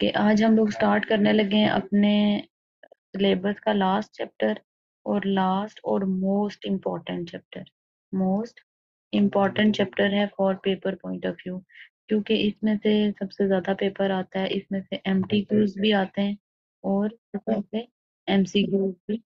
कि आज हम लोग स्टार्ट करने लगे हैं अपने सिलेबस का लास्ट चैप्टर और लास्ट और most important chapter. Most important chapter है for paper point of view, क्योंकि इसमें से सबसे ज्यादा पेपर आता है। इसमें से एमटीक्यूज भी आते हैं और इसमें से एमसीक्यूज भी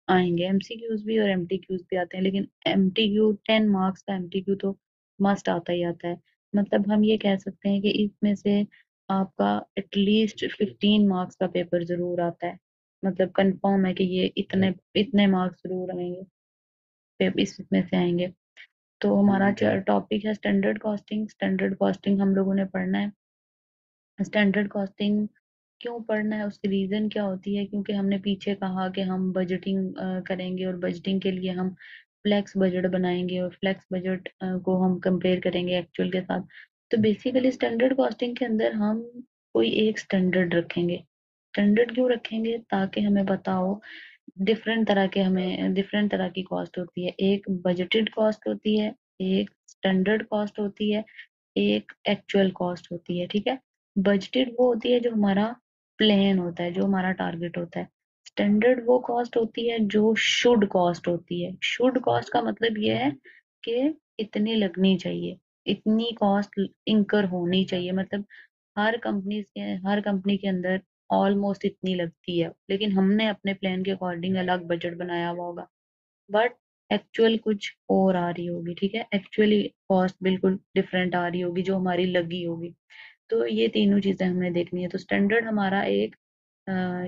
आएंगे। एमसीक्यूज भी और एमटीक्यूज भी आते हैं, लेकिन एमटीक्यू 10 मार्क्स का एमटीक्यू तो मस्ट आता ही आता है। मतलब हम ये कह सकते हैं कि इसमें से आपका एटलीस्ट 15 मार्क्स का पेपर जरूर आता है। मतलब कंफर्म है कि ये इतने इतने मार्क्स जरूर आएंगे, इसमें से आएंगे। तो हमारा टॉपिक है स्टैंडर्ड कॉस्टिंग। स्टैंडर्ड कॉस्टिंग हम लोगों ने पढ़ना है। स्टैंडर्ड कॉस्टिंग क्यों पढ़ना है, उसकी रीजन क्या होती है? क्योंकि हमने पीछे कहा कि हम बजटिंग करेंगे और बजटिंग के लिए हम फ्लेक्स बजट बनाएंगे और फ्लेक्स बजट को हम कंपेयर करेंगे एक्चुअल के साथ। तो बेसिकली स्टैंडर्ड कॉस्टिंग के अंदर हम कोई एक स्टैंडर्ड रखेंगे। स्टैंडर्ड क्यों रखेंगे? ताकि हमें पता हो डिफरेंट तरह की कॉस्ट होती है। एक बजटेड कॉस्ट होती है, एक स्टैंडर्ड कॉस्ट होती है, एक एक्चुअल कॉस्ट होती है। ठीक है। बजटेड वो होती है जो हमारा प्लान होता है, जो हमारा टारगेट होता है। स्टैंडर्ड वो कॉस्ट होती है जो शुड कॉस्ट होती है। शुड कॉस्ट का मतलब ये है कि इतनी लगनी चाहिए, इतनी कॉस्ट इंकर होनी चाहिए। मतलब हर कंपनी के अंदर ऑलमोस्ट इतनी लगती है, लेकिन हमने अपने प्लान के अकॉर्डिंग अलग बजट बनाया हुआ होगा, बट एक्चुअल कुछ और आ रही होगी। ठीक है, एक्चुअली कॉस्ट बिल्कुल डिफरेंट आ रही होगी जो हमारी लगी होगी। तो ये तीनों चीजें हमें देखनी है। तो स्टैंडर्ड हमारा एक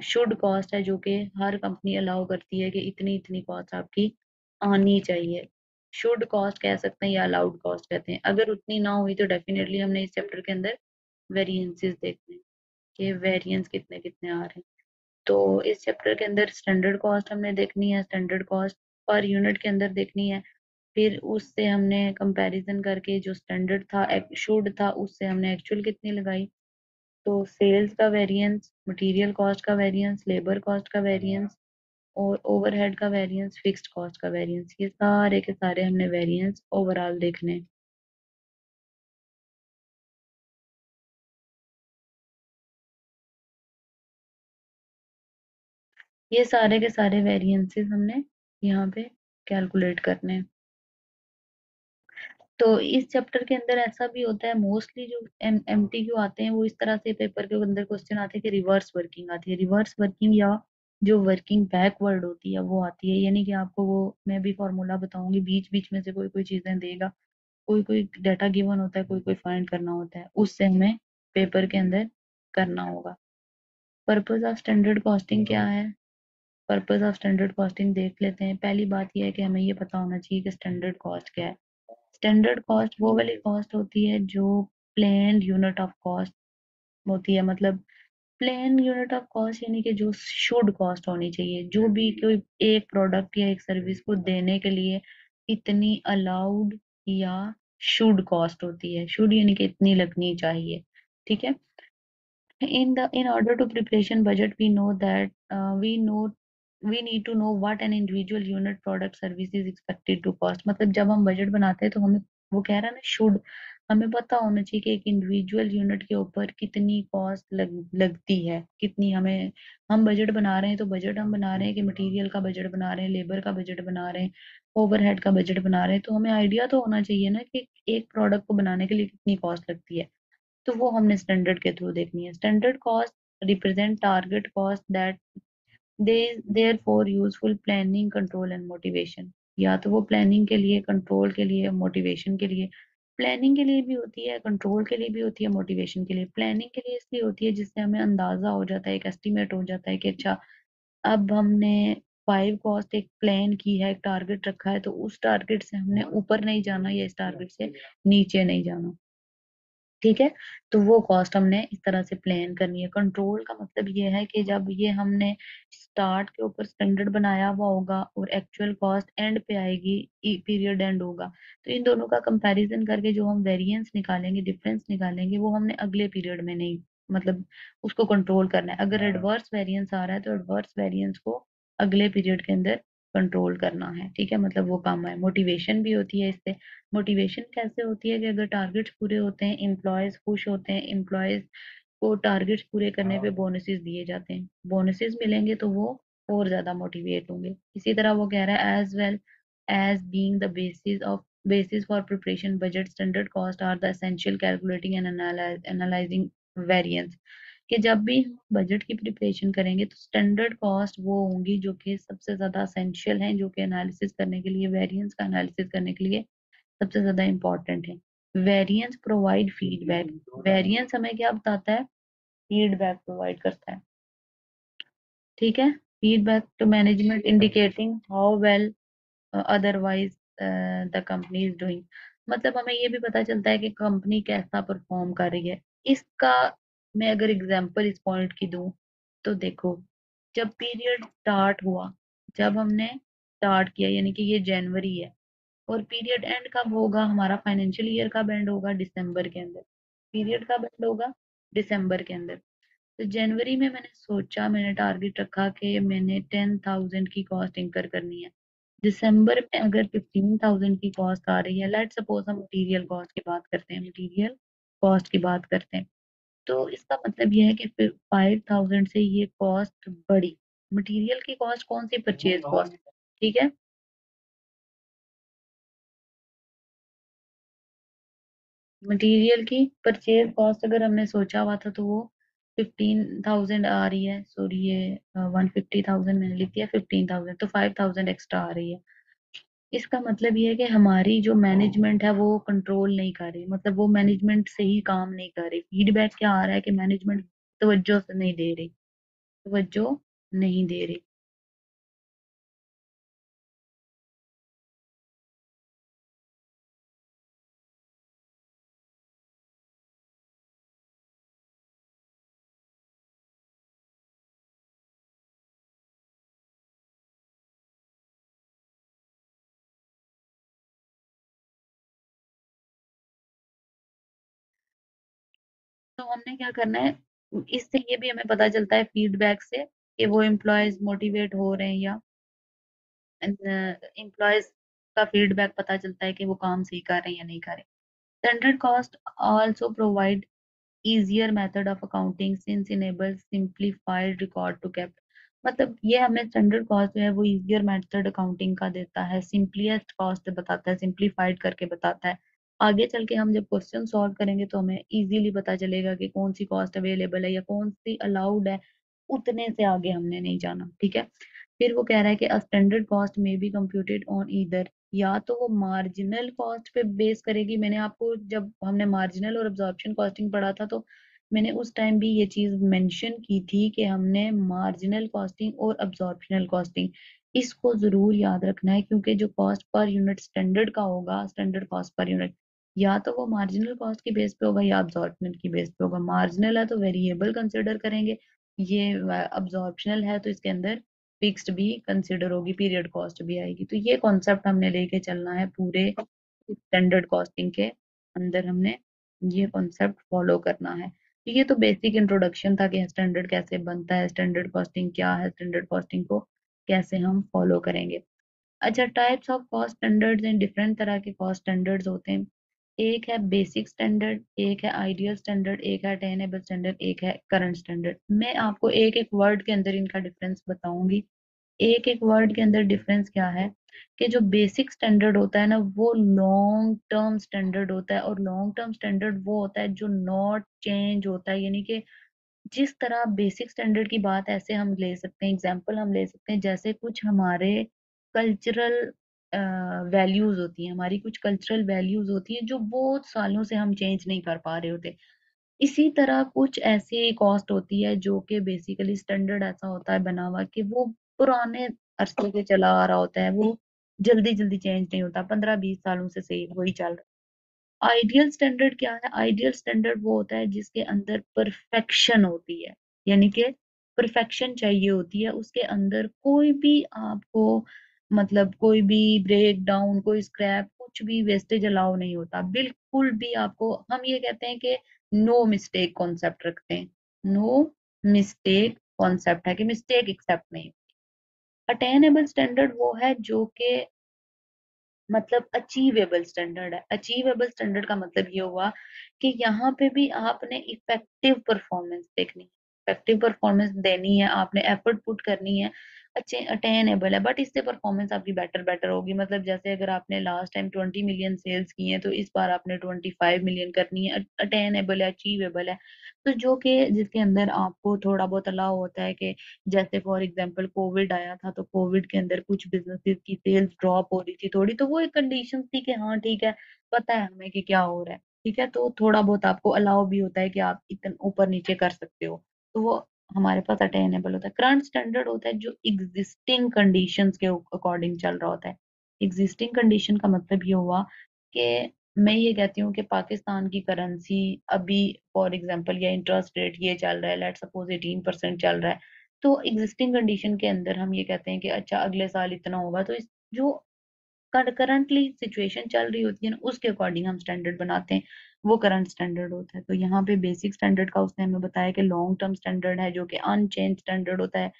शुड कॉस्ट है जो कि हर कंपनी अलाउ करती है कि इतनी इतनी कॉस्ट आपकी आनी चाहिए। शुड कॉस्ट कह सकते हैं या अलाउड कॉस्ट कहते हैं। अगर उतनी ना हुई तो डेफिनेटली हमने इस चैप्टर के अंदर वेरिएंसेस देखने हैं कि वेरिएंस कितने कितने आ रहे हैं। तो इस चैप्टर के अंदर स्टैंडर्ड कॉस्ट हमने देखनी है, स्टैंडर्ड कॉस्ट पर यूनिट के अंदर देखनी है। फिर उससे हमने कंपैरिजन करके जो स्टैंडर्ड था शुड था उससे हमने एक्चुअल कितनी लगाई। तो सेल्स का वेरिएंस, मटेरियल कॉस्ट का वेरिएंस, लेबर कॉस्ट का वेरिएंस और ओवरहेड का वेरिएंस, फिक्स्ड कॉस्ट का वेरिएंस, ये सारे के सारे हमने वेरिएंस ओवरऑल देखने हैं। ये सारे के सारे वेरिएंसेस हमने यहाँ पे कैलकुलेट करने हैं। तो इस चैप्टर के अंदर ऐसा भी होता है, मोस्टली जो एमटीक्यू आते हैं वो इस तरह से पेपर के अंदर क्वेश्चन आते हैं कि रिवर्स वर्किंग आती है। रिवर्स वर्किंग या जो वर्किंग बैकवर्ड होती है वो आती है। यानी कि आपको वो मैं भी फॉर्मूला बताऊंगी, बीच बीच में से कोई कोई चीजें देगा, कोई कोई डाटा गिवन होता है, कोई कोई फाइंड करना होता है, उससे हमें पेपर के अंदर करना होगा। पर्पस ऑफ स्टैंडर्ड कॉस्टिंग क्या है? पर्पस ऑफ स्टैंडर्ड कॉस्टिंग देख लेते हैं। पहली बात यह है कि हमें ये पता होना चाहिए कि स्टैंडर्ड कॉस्ट क्या है। स्टैंडर्ड कॉस्ट वो वाली कॉस्ट होती है जो प्लेन यूनिट ऑफ कॉस्ट होती है। मतलब प्लेन यूनिट ऑफ कॉस्ट यानी कि जो शुड कॉस्ट होनी चाहिए। जो भी कोई एक प्रोडक्ट या एक सर्विस को देने के लिए इतनी अलाउड या शुड कॉस्ट होती है। शुड यानी कि इतनी लगनी चाहिए। ठीक है। In order to preparation budget, we know that we need to know what an individual unit product service is expected to cost। मतलब जब हम बजट बनाते हैं तो हमें वो कह रहा है ना शुड, हमें पता होना चाहिए कि एक इंडिविजुअल यूनिट के ऊपर कितनी कॉस्ट लगती है, कितनी हमें। हम बजट बना रहे हैं तो बजट हम बना रहे हैं कि मटेरियल का बजट बना रहे हैं, लेबर का बजट बना रहे हैं, ओवरहेड का बजट बना रहे हैं। तो हमें आइडिया तो होना चाहिए ना कि एक प्रोडक्ट को बनाने के लिए कितनी कॉस्ट लगती है। तो वो हमने स्टैंडर्ड के थ्रू देखनी है। Standard cost represent target cost that they therefore useful planning control and motivation. या तो वो प्लानिंग के लिए, कंट्रोल के लिए, मोटिवेशन के लिए। प्लानिंग के लिए भी होती है, कंट्रोल के लिए भी होती है, मोटिवेशन के लिए। प्लानिंग के लिए इसलिए होती है जिससे हमें अंदाजा हो जाता है, एक एस्टिमेट हो जाता है कि अच्छा अब हमने 5 कॉस्ट एक प्लान की है, एक टारगेट रखा है, तो उस टारगेट से हमने ऊपर नहीं जाना या इस टारगेट से नीचे नहीं जाना। ठीक है। तो वो कॉस्ट हमने इस तरह से प्लान करनी है। कंट्रोल का मतलब ये है कि जब ये हमने स्टार्ट के ऊपर स्टैंडर्ड बनाया हुआ होगा और एक्चुअल कॉस्ट एंड पे आएगी, पीरियड एंड होगा, तो इन दोनों का कंपैरिजन करके जो हम वेरिएंस निकालेंगे, डिफरेंस निकालेंगे, वो हमने अगले पीरियड में नहीं, मतलब उसको कंट्रोल करना है। अगर एडवर्स वेरिएंस आ रहा है तो एडवर्स वेरिएंस को अगले पीरियड के अंदर कंट्रोल करना है। ठीक है, मतलब वो काम है। मोटिवेशन भी होती है इससे। मोटिवेशन कैसे होती है कि अगर टारगेट्स पूरे होते हैं, एम्प्लॉयज खुश होते हैं, एम्प्लॉयज को टारगेट्स पूरे करने पे बोनसेस दिए जाते हैं, बोनसेस मिलेंगे तो वो और ज्यादा मोटिवेट होंगे। इसी तरह वो कह रहा है as well as being the basis for preparation budget standard cost are the essential calculating and analyzing variance। कि जब भी हम बजट की प्रिपरेशन करेंगे तो स्टैंडर्ड कॉस्ट वो होंगी जो कि सबसे ज्यादा असेंशियल हैं, जो कि एनालिसिस करने के लिए, वेरिएंस का एनालिसिस करने के लिए सबसे ज्यादा इंपॉर्टेंट है। वेरिएंस प्रोवाइड फीडबैक, वेरिएंस हमें क्या बताता है? फीडबैक प्रोवाइड करता है। ठीक है, feedback to management indicating how well otherwise the company is doing. मतलब हमें ये भी पता चलता है कि कंपनी कैसा परफॉर्म कर रही है। इसका मैं अगर एग्जांपल इस पॉइंट की दूं तो देखो, जब पीरियड स्टार्ट हुआ, जब हमने स्टार्ट किया यानी कि ये जनवरी है, और पीरियड एंड कब होगा? हमारा फाइनेंशियल ईयर कब एंड होगा? दिसंबर के अंदर। पीरियड कब एंड होगा? दिसंबर के अंदर। तो जनवरी में मैंने सोचा, मैंने टारगेट रखा कि मैंने 10,000 की कॉस्ट इंकर करनी है। दिसंबर में अगर 15,000 की कॉस्ट आ रही है, लेट सपोज हम मटेरियल कॉस्ट की बात करते हैं, मटेरियल कॉस्ट की बात करते हैं, तो इसका मतलब ये है कि फिर 5,000 से ये कॉस्ट बढ़ी। मटेरियल की कॉस्ट कौन सी? Purchase cost. ठीक है, मटेरियल की परचेज कॉस्ट अगर हमने सोचा हुआ था तो वो 15,000 आ रही है, सॉरी ये 150,000 मैंने लिख दिया, 15,000 तो 5,000 एक्स्ट्रा आ रही है। इसका मतलब ये है कि हमारी जो मैनेजमेंट है वो कंट्रोल नहीं कर रही, मतलब वो मैनेजमेंट सही काम नहीं कर रही। फीडबैक क्या आ रहा है कि मैनेजमेंट तवज्जो से नहीं दे रही, तवज्जो नहीं दे रही। तो हमने क्या करना है, इससे ये भी हमें पता चलता है फीडबैक से कि वो एम्प्लॉयज मोटिवेट हो रहे हैं या एम्प्लॉयज का फीडबैक पता चलता है कि वो काम सही कर रहे हैं या नहीं कर रहे। Standard cost also provide easier method of accounting since enables simplified record to kept। मतलब ये हमें स्टैंडर्ड कॉस्ट जो है वो easier मेथड अकाउंटिंग का देता है, सिंपलीस्ट कॉस्ट बताता है, सिंपलीफाइड करके बताता है। आगे चल के हम जब क्वेश्चन सॉल्व करेंगे तो हमें इजीली पता चलेगा कि कौन सी कॉस्ट अवेलेबल है या कौन सी अलाउड है, उतने से आगे हमने नहीं जाना। ठीक है, फिर वो कह रहा है कि स्टैंडर्ड कॉस्ट में बी कंप्यूटेड ऑन ईदर, या तो वो मार्जिनल कॉस्ट पे बेस करेगी। मैंने आपको जब हमने मार्जिनल और अब्जॉर्प्शन कॉस्टिंग पढ़ा था तो मैंने उस टाइम भी ये चीज मेंशन की थी कि हमने मार्जिनल कॉस्टिंग और अब्जॉर्प्शनल कॉस्टिंग, इसको जरूर याद रखना है, क्योंकि जो कॉस्ट पर यूनिट स्टैंडर्ड का होगा, स्टैंडर्ड कॉस्ट पर यूनिट, या तो वो मार्जिनल कॉस्ट की बेस पे होगा या अब्जॉर्प्शनल की बेस पे होगा। मार्जिनल है तो वेरिएबल कंसिडर करेंगे, ये अब्जॉर्प्शनल है तो इसके अंदर फिक्स्ड भी कंसिडर होगी, पीरियड कॉस्ट भी आएगी। तो ये कॉन्सेप्ट हमने लेके चलना है पूरे स्टैंडर्ड कॉस्टिंग के अंदर, हमने ये कॉन्सेप्ट फॉलो करना है। तो ये तो बेसिक इंट्रोडक्शन था कि स्टैंडर्ड कैसे बनता है, स्टैंडर्ड कॉस्टिंग क्या है, स्टैंडर्ड कॉस्टिंग को कैसे हम फॉलो करेंगे। अच्छा, types of cost standards in different तरह के कॉस्ट स्टैंडर्ड्स होते हैं। एक है बेसिक स्टैंडर्ड, एक है आइडियल स्टैंडर्ड, एक है अटेनेबल स्टैंडर्ड, एक है करंट स्टैंडर्ड। मैं आपको एक एक वर्ड के अंदर इनका डिफरेंस बताऊंगी। एक एक वर्ड के अंदर डिफरेंस क्या है, कि जो बेसिक स्टैंडर्ड होता है ना वो लॉन्ग टर्म स्टैंडर्ड होता है, और लॉन्ग टर्म स्टैंडर्ड वो होता है जो नॉट चेंज होता है। यानी कि जिस तरह बेसिक स्टैंडर्ड की बात ऐसे हम ले सकते हैं, एग्जाम्पल हम ले सकते हैं, जैसे कुछ हमारे कल्चरल वैल्यूज होती हैं, हमारी कुछ कल्चरल वैल्यूज होती हैं जो बहुत सालों से हम चेंज नहीं कर पा रहे होते। इसी तरह कुछ ऐसी कॉस्ट होती है जो कि बेसिकली स्टैंडर्ड ऐसा होता है बना हुआ कि वो पुराने अरसे से चला आ रहा होता है, वो जल्दी जल्दी चेंज नहीं होता, 15-20 सालों से सही वही चल रहा है। आइडियल स्टैंडर्ड क्या है? आइडियल स्टैंडर्ड वो होता है जिसके अंदर परफेक्शन होती है, यानी कि परफेक्शन चाहिए होती है उसके अंदर, कोई भी आपको मतलब कोई भी ब्रेक डाउन, कोई स्क्रैप, कुछ भी वेस्टेज अलाउ नहीं होता, बिल्कुल भी आपको। हम ये कहते हैं कि नो मिस्टेक कॉन्सेप्ट रखते हैं, नो मिस्टेक कॉन्सेप्ट है कि मिस्टेक एक्सेप्ट नहीं। अटेनेबल स्टैंडर्ड वो है जो कि मतलब अचीवेबल स्टैंडर्ड है। अचीवेबल स्टैंडर्ड का मतलब ये हुआ कि यहाँ पे भी आपने इफेक्टिव परफॉर्मेंस देखनी है, इफेक्टिव परफॉर्मेंस देनी है, आपने एफर्ट पुट करनी है, अच्छे अटेनेबल है, बट इससे परफॉर्मेंस आपकी बेटर बेटर होगी। मतलब जैसे अगर आपने लास्ट टाइम 20 मिलियन सेल्स की है तो इस बार आपने 25 मिलियन करनी है, अटेनेबल है, अचीवेबल है। तो जो कि जिसके अंदर आपको थोड़ा बहुत अलाउ होता है कि जैसे फॉर एग्जांपल कोविड आया था तो कोविड के अंदर कुछ बिजनेसेस की सेल्स ड्रॉप हो रही थी थोड़ी, तो वो एक कंडीशन थी कि हाँ ठीक है, पता है हमें कि क्या हो रहा है, ठीक है, तो थोड़ा बहुत आपको अलाउ भी होता है कि आप इतना ऊपर नीचे कर सकते हो। तो वो हमारे पास अटेनेबल होता है। करंट स्टैंडर्ड होता है जो एग्जिस्टिंग कंडीशंस के अकॉर्डिंग चल रहा होता है। एग्जिस्टिंग कंडीशन का मतलब ये हुआ कि मैं ये कहती हूँ कि पाकिस्तान की करेंसी अभी फॉर एग्जांपल या इंटरेस्ट रेट ये चल रहा है, लेट सपोज 18% चल रहा है, तो एग्जिस्टिंग कंडीशन के अंदर हम ये कहते हैं कि अच्छा अगले साल इतना होगा, तो इस जो करंटली सिचुएशन चल रही होती है ना उसके अकॉर्डिंग हम स्टैंडर्ड बनाते हैं, वो करंट स्टैंडर्ड होता है। तो यहाँ पे बेसिक स्टैंडर्ड का उसने हमें बताया कि लॉन्ग टर्म स्टैंडर्ड है जो कि अनचेंज स्टैंडर्ड होता है,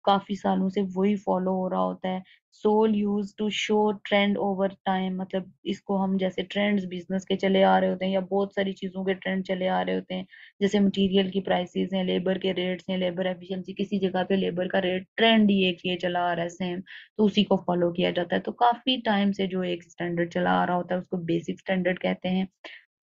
काफी सालों से वही फॉलो हो रहा होता है। Sole use to show trend over time, मतलब इसको हम जैसे ट्रेंड्स बिजनेस के चले आ रहे होते हैं या बहुत सारी चीजों के ट्रेंड चले आ रहे होते हैं, जैसे मटेरियल की प्राइसेस हैं, लेबर के रेट्स हैं, लेबर एफिशिएंसी, किसी जगह पे लेबर का रेट ट्रेंड ही एक ये चला आ रहा है सेम, तो उसी को फॉलो किया जाता है। तो काफी टाइम से जो एक स्टैंडर्ड चला आ रहा होता है उसको बेसिक स्टैंडर्ड कहते हैं।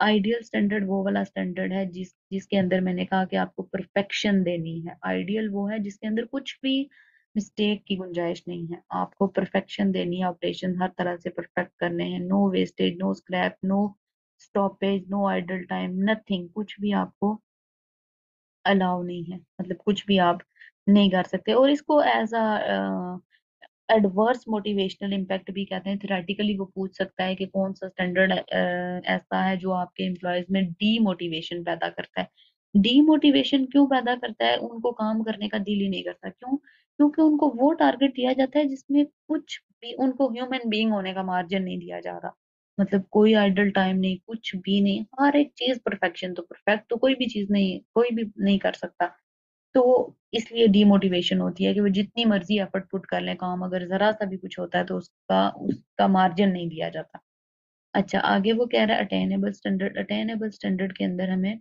आइडियल स्टैंडर्ड वो वाला स्टैंडर्ड है जिसके अंदर मैंने कहा कि आपको परफेक्शन देनी है। आइडियल वो है जिसके अंदर कुछ भी मिस्टेक की गुंजाइश नहीं है, आपको परफेक्शन देनी है, ऑपरेशन हर तरह से परफेक्ट करने हैं, no wastage, no scrap, no stoppage, no idle time, nothing, कुछ भी आपको अलाउ नहीं है, मतलब कुछ भी आप नहीं कर सकते। और इसको as a adverse motivational impact भी कहते हैं। थेरेटिकली वो पूछ सकता है कि कौन सा स्टैंडर्ड ऐसा है जो आपके एम्प्लॉयज में डीमोटिवेशन पैदा करता है। डीमोटिवेशन क्यों पैदा करता है? उनको काम करने का दिल ही नहीं करता। क्यों? क्योंकि उनको वो टारगेट दिया जाता है जिसमें कुछ भी उनको ह्यूमन बीइंग होने का मार्जिन नहीं दिया जा रहा। मतलब कोई आइडल टाइम नहीं, कुछ भी नहीं, हर एक चीज परफेक्शन, तो परफेक्ट तो कोई भी चीज नहीं, कोई भी नहीं कर सकता। तो इसलिए डीमोटिवेशन होती है कि वो जितनी मर्जी एफर्ट पुट कर ले, काम अगर जरा सा भी कुछ होता है तो उसका उसका मार्जिन नहीं दिया जाता। अच्छा, आगे वो कह रहा है अटेनेबल स्टैंडर्ड। अटेनेबल स्टैंडर्ड के अंदर हमें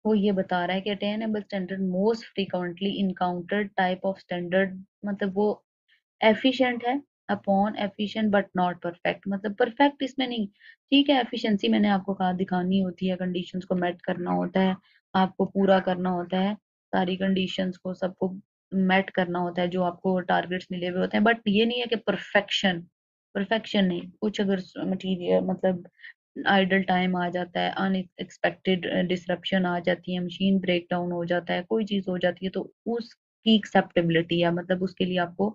वो ये बता रहा है कि attainable standard most frequently encountered type of standard, मतलब वो एफिशिएंट है upon efficient but not perfect. मतलब परफेक्ट इसमें नहीं, ठीक है, एफिशिएंसी मैंने आपको कहा दिखानी होती है, कंडीशंस को मेट करना होता है, आपको पूरा करना होता है, सारी कंडीशंस को सबको मेट करना होता है जो आपको टारगेट्स मिले हुए होते हैं, बट ये नहीं है कि परफेक्शन, परफेक्शन नहीं। कुछ अगर मटीरियल मतलब आइडल टाइम आ जाता है, अनएक्सपेक्टेड डिसरप्शन आ जाती है, मशीन ब्रेक डाउन हो जाता है, कोई चीज हो जाती है, तो उसकी एक्सेप्टेबिलिटी है, मतलब उसके लिए आपको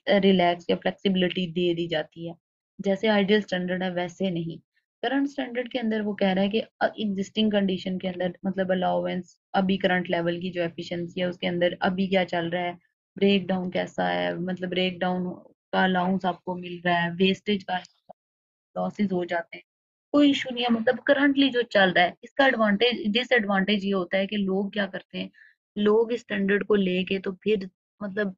रिलैक्स या फ्लेक्सिबिलिटी दे दी जाती है। जैसे आइडियल स्टैंडर्ड है वैसे नहीं। करंट स्टैंडर्ड के अंदर वो कह रहा है कि एग्जिस्टिंग कंडीशन के अंदर, मतलब अलाउंस अभी करंट लेवल की जो एफिशिएंसी है उसके अंदर अभी क्या चल रहा है, ब्रेक डाउन कैसा है, मतलब ब्रेक डाउन का अलाउंस आपको मिल रहा है, वेस्टेज का लॉसेस हो जाते हैं, कोई इशू नहीं है, मतलब करंटली जो चल रहा है। इसका एडवांटेज डिसएडवांटेज ये होता है कि लोग क्या करते हैं, लोग इस स्टैंडर्ड को लेके तो फिर मतलब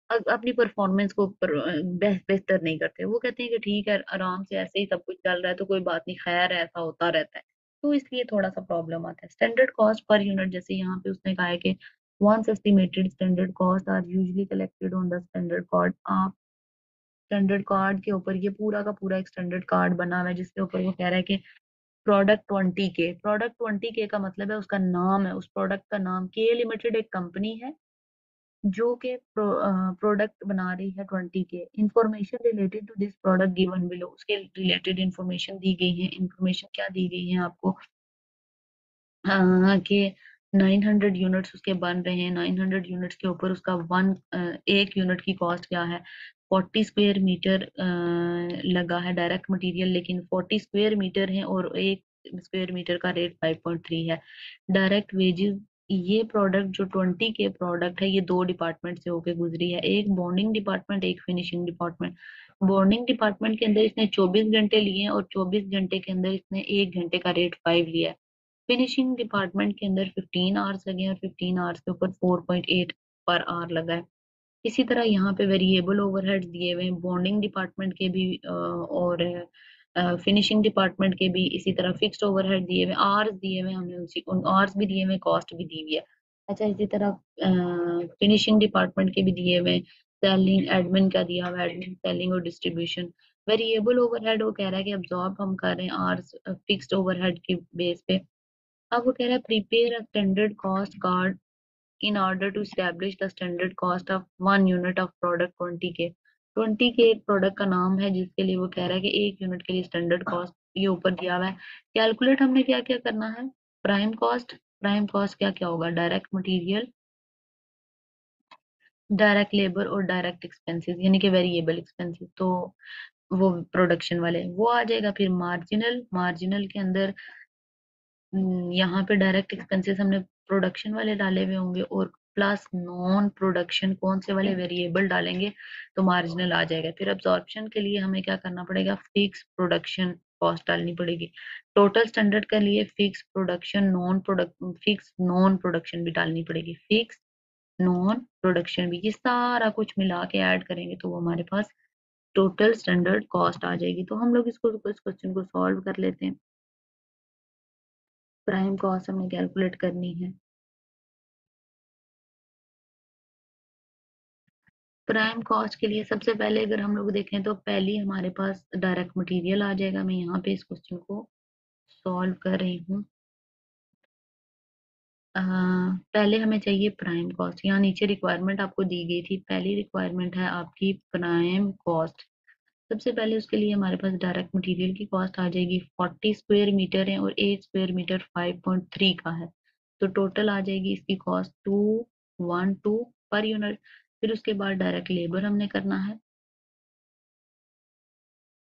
अपनी परफॉर्मेंस को बेहतर नहीं करते। वो कहते हैं कि ठीक है आराम से ऐसे ही सब कुछ चल रहा है तो कोई बात नहीं, खैर है, ऐसा होता रहता है। तो इसलिए थोड़ा सा प्रॉब्लम आता है। स्टैंडर्ड कॉस्ट पर यूनिट, जैसे यहाँ पे उसने कहा है कि once estimated standard cost are usually collected on the standard card. आप स्टैंडर्ड कार्ड के ऊपर, ये पूरा का पूरा एक स्टैंडर्ड कार्ड बना हुआ है जिसके ऊपर वो कह रहा है कि प्रोडक्ट 20K का मतलब है उसका नाम है, उस प्रोडक्ट का नाम, के लिमिटेड एक कंपनी है जो कि प्रोडक्ट बना रही है 20K। Information related to this product given below, उसके रिलेटेड इंफॉर्मेशन दी गई है। इंफॉर्मेशन क्या दी गई है आपको? हाँ कि 900 यूनिट्स उसके बन रहे हैं, 900 यूनिट्स के ऊपर उसका एक यूनिट की कॉस्ट क्या है, 40 स्क्वायर मीटर लगा है डायरेक्ट मटेरियल, लेकिन 40 स्क्वायर मीटर है और एक स्क्वायर मीटर का रेट 5.3 है। डायरेक्ट वेजेस, ये प्रोडक्ट जो 20K प्रोडक्ट है ये दो डिपार्टमेंट से होके गुजरी है, एक बॉन्डिंग डिपार्टमेंट, एक फिनिशिंग डिपार्टमेंट। बॉन्डिंग डिपार्टमेंट के अंदर इसने 24 घंटे लिए हैं और 24 घंटे के अंदर इसने 1 घंटे का रेट 5 लिया है। फिनिशिंग डिपार्टमेंट के अंदर 15 आवर्स लगे हैं और 15 आवर्स के ऊपर 4.8 पर आवर लगा है। इसी तरह यहाँ पे वेरिएबल ओवरहेड्स दिए हुए हैं बॉन्डिंग डिपार्टमेंट के भी, और फिनिशिंग डिपार्टमेंट के भी। इसी तरह फिक्स्ड ओवरहेड दिए हुए, आर्स दिए हुए हमने, उनसी उन आर्स भी दिए हुए, कॉस्ट भी दी हुई है। अच्छा, इसी तरह फिनिशिंग डिपार्टमेंट के भी दिए हुए, सेलिंग एडमिन का दिया हुआ, एडमिन सेलिंग और डिस्ट्रीब्यूशन। वेरिएबल ओवरहेड वो कह रहा है कि अब्जॉर्ब हम कर रहे हैं आर्स फिक्स्ड ओवरहेड के बेस पे। अब वो कह रहा है prepare a standard cost card in order to establish the standard cost of 1 unit of product 20K। 20K एक प्रोडक्ट का नाम है जिसके लिए वो कह रहा है कि 1 यूनिट के लिए स्टैंडर्ड कॉस्ट ये ऊपर दिया हुआ है। कैलकुलेट हमने क्या क्या करना है? Prime cost. प्राइम कॉस्ट क्या क्या होगा? डायरेक्ट मटेरियल, डायरेक्ट लेबर और डायरेक्ट एक्सपेंसेस, यानी कि वेरिएबल एक्सपेंसेस। तो वो प्रोडक्शन वाले वो आ जाएगा। फिर मार्जिनल, मार्जिनल के अंदर यहाँ पे डायरेक्ट एक्सपेंसेस हमने प्रोडक्शन वाले डाले हुए होंगे, और प्लस नॉन प्रोडक्शन कौन से वाले वेरिएबल डालेंगे तो मार्जिनल आ जाएगा। फिर अब्जॉर्प्शन के लिए हमें क्या करना पड़ेगा? फिक्स प्रोडक्शन कॉस्ट डालनी पड़ेगी। टोटल स्टैंडर्ड के लिए fix production, non product, fix non production भी डालनी पड़ेगी। फिक्स नॉन प्रोडक्शन भी, ये सारा कुछ मिला के ऐड करेंगे तो वो हमारे पास टोटल स्टैंडर्ड कॉस्ट आ जाएगी। तो हम लोग इसको इस क्वेश्चन को सॉल्व कर लेते हैं। प्राइम कॉस्ट हमें कैलकुलेट करनी है। प्राइम कॉस्ट के लिए सबसे पहले अगर हम लोग देखें तो पहली हमारे पास डायरेक्ट मटेरियल आ जाएगा। मैं यहाँ पे इस क्वेश्चन को सॉल्व कर रही हूँ। पहले हमें चाहिए प्राइम कॉस्ट। यहाँ नीचे रिक्वायरमेंट आपको दी गई थी, पहली रिक्वायरमेंट है आपकी प्राइम कॉस्ट। सबसे पहले उसके लिए हमारे पास डायरेक्ट मटेरियल की कॉस्ट आ जाएगी। 40 स्क्वायर मीटर है और 1 स्क्वायर मीटर 5.3 का है, तो टोटल आ जाएगी इसकी कॉस्ट 212 पर यूनिट। फिर उसके बाद डायरेक्ट लेबर हमने करना है।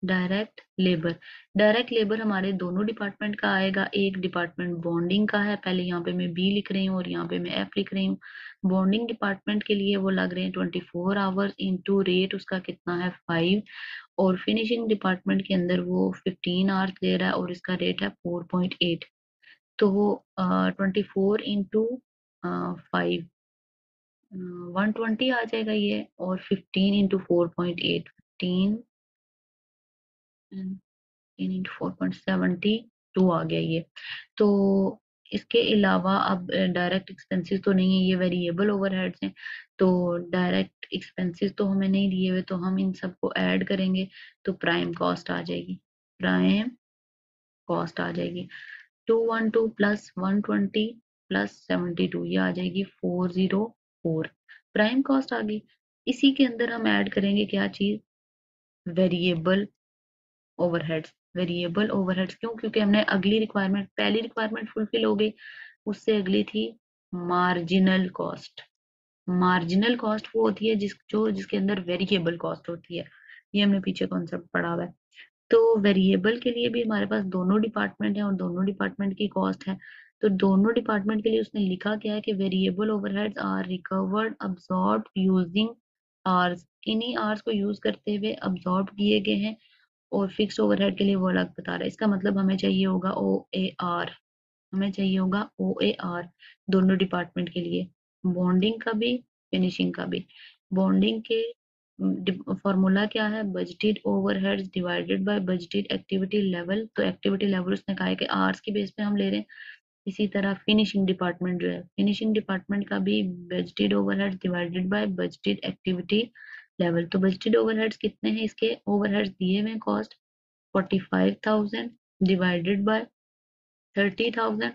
डायरेक्ट लेबर, डायरेक्ट लेबर हमारे दोनों डिपार्टमेंट का आएगा। एक डिपार्टमेंट बॉन्डिंग का है, पहले यहाँ पे मैं बी लिख रही हूँ और यहाँ पे मैं एफ लिख रही हूँ। बॉन्डिंग डिपार्टमेंट के लिए वो लग रहे हैं 24 आवर्स, इंटू रेट उसका कितना है 5। और फिनिशिंग डिपार्टमेंट के अंदर वो 15 आवर्स ले रहा है और इसका रेट है 4.8। तो वो 24 इंटू 5, 120 आ जाएगा ये, और 15 इंटू 4.8, 15 इंटू 4.72 आ गया ये। तो इसके अलावा अब डायरेक्ट एक्सपेंसेस तो नहीं है, ये वेरिएबल ओवरहेड्स हैं। तो डायरेक्ट एक्सपेंसेस तो हमें नहीं दिए हुए, तो हम इन सबको ऐड करेंगे तो प्राइम कॉस्ट आ जाएगी। प्राइम कॉस्ट आ जाएगी 212 प्लस 120 प्लस 72, ये आ जाएगी 404। प्राइम कॉस्ट आ गई। इसी के अंदर हम ऐड करेंगे क्या चीज? Variable overheads. वेरिएबल ओवरहेड्स क्यों? क्योंकि हमने अगली रिक्वायरमेंट, पहली रिक्वायरमेंट फुलफिल हो गई, उससे अगली थी मार्जिनल कॉस्ट। मार्जिनल कॉस्ट वो होती है जिसके अंदर वेरिएबल कॉस्ट होती है। ये हमने पीछे कॉन्सेप्ट पढ़ा हुआ है। तो वेरिएबल के लिए भी हमारे पास दोनों डिपार्टमेंट है और दोनों डिपार्टमेंट की कॉस्ट है। तो दोनों डिपार्टमेंट के लिए उसने लिखा क्या है कि variable overheads are recovered absorb using ARs, इन्हीं आर्स को यूज करते हुए अब्सॉर्ब किए गए हैं। और फिक्स्ड ओवरहेड के लिए वो अलग बता रहा है। इसका मतलब हमें चाहिए होगा OAR, हमें चाहिए होगा OAR दोनों डिपार्टमेंट के लिए, बॉन्डिंग का भी, फिनिशिंग का भी। बॉन्डिंग के फॉर्मूला क्या है? Budgeted overheads divided by budgeted activity level. तो एक्टिविटी लेवल उसने कहा है कि आवर्स के बेस पे हम ले रहे हैं। इसी तरह फिनिशिंग डिपार्टमेंट जो है, फिनिशिंग डिपार्टमेंट का भी budgeted overheads divided by budgeted activity level. तो बजटेड ओवरहेड्स कितने हैं? इसके ओवरहेड्स दिए हुए cost 45,000 divided by 30,000।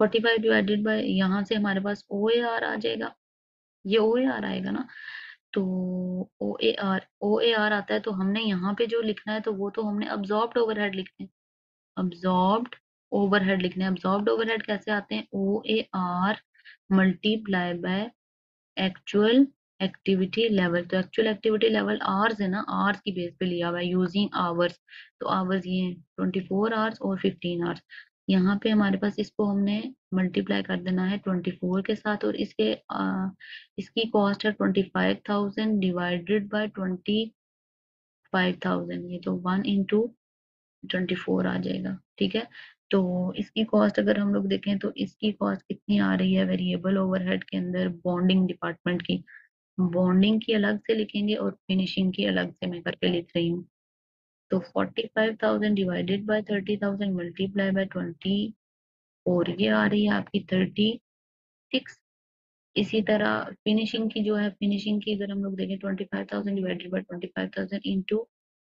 45 divided by, यहाँ से हमारे पास OAR आ जाएगा। ये OAR आएगा ना। तो ओ ए आर आता है, तो हमने यहाँ पे जो लिखना है तो वो तो हमने अब्जॉर्ब्ड ओवरहेड लिखने हैं। अब्जॉर्ब्ड ओवरहेड लिखने हैं। अब्जॉर्ब्ड ओवरहेड कैसे आते हैं? OAR multiply by actual activity level. तो एक्चुअल एक्टिविटी लेवल आवर्स है ना, आवर्स की बेस पे लिया हुआ है यूजिंग आवर्स। तो आवर्स ये हैं 24 आवर्स और 15 आवर्स। यहाँ पे हमारे पास इसको हमने मल्टीप्लाई कर देना है 24 के साथ, और इसकी कॉस्ट है 25,000 डिवाइडेड बाय 25,000। ये तो 1 इंटू 24 आ जाएगा। ठीक है। तो इसकी कॉस्ट अगर हम लोग देखें तो इसकी कॉस्ट कितनी आ रही है वेरिएबल ओवरहेड के अंदर, बॉन्डिंग डिपार्टमेंट की। बॉन्डिंग की अलग से लिखेंगे और फिनिशिंग की अलग से मैं करके लिख रही हूँ। तो 45,000 डिवाइडेड बाय 30,000 मल्टीप्लाई बाय 24, ये आ रही है आपकी 36। इसी तरह फिनिशिंग की जो है, फिनिशिंग की अगर हम लोग देखें 25,000 डिवाइडेड बाय 25,000 इंटू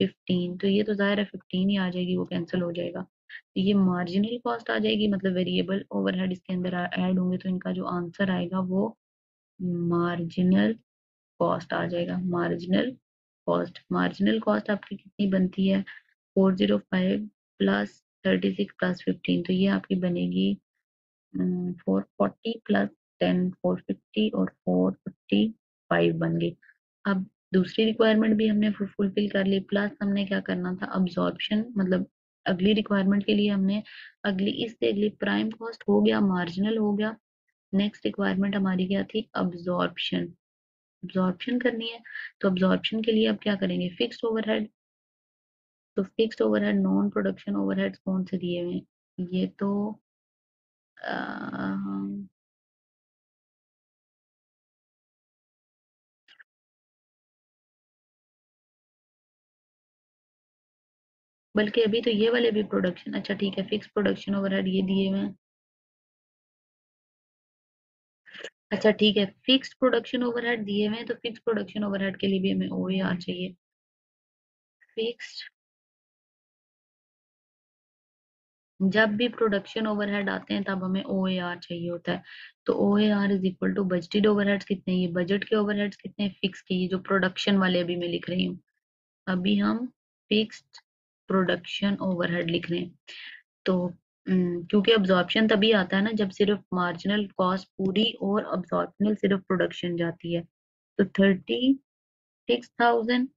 15, तो ये तो जाहिर है 15 ही आ जाएगी, वो कैंसिल हो जाएगा। तो ये मार्जिनल कॉस्ट आ जाएगी, मतलब वेरिएबल ओवरहेड इसके अंदर ऐड होंगे, तो इनका जो आंसर आएगा वो मार्जिनल कॉस्ट आ जाएगा। मार्जिनल कॉस्ट आपकी कितनी बनती है? 405 प्लस 36 प्लस 15, तो ये आपकी बनेगी 440 प्लस 10 450 और 455 बन गई। अब दूसरी रिक्वायरमेंट भी हमने फुलफिल कर ली, प्लस हमने क्या करना था, अब्जॉर्प्शन, मतलब अगली रिक्वायरमेंट के लिए हमने अगली, इससे अगली प्राइम कॉस्ट हो गया, मार्जिनल हो गया। नेक्स्ट रिक्वायरमेंट हमारी क्या थी? अब्जॉर्प्शन। अब्जॉर्प्शन करनी है, तो अब्जॉर्प्शन के लिए अब क्या करेंगे? Fixed overhead. तो fixed overhead, non production overhead कौन से दिए हुए हैं? ये तो बल्कि अभी तो ये वाले भी प्रोडक्शन, अच्छा ठीक है, फिक्स प्रोडक्शन ओवरहेड ये दिए हुए हैं। अच्छा ठीक है, फिक्स प्रोडक्शन ओवरहेड दिए हुए हैं, तो फिक्स प्रोडक्शन ओवरहेड के लिए भी हमें ओएआर चाहिए। फिक्स्ड, जब भी प्रोडक्शन ओवरहेड आते हैं तब हमें ओएआर चाहिए होता है। तो OAR is equal to budgeted overheads कितने हैं, ये बजट के ओवरहेड्स कितने हैं, फिक्स के, ये जो प्रोडक्शन वाले अभी मैं लिख रही हूँ। अभी हम फिक्स्ड प्रोडक्शन ओवरहेड लिख रहे हैं। तो क्योंकि अब्जॉर्प्शन तभी आता है ना जब सिर्फ मार्जिनल कॉस्ट पूरी और अब्जॉर्प्शनल सिर्फ प्रोडक्शन जाती है। तो 36,000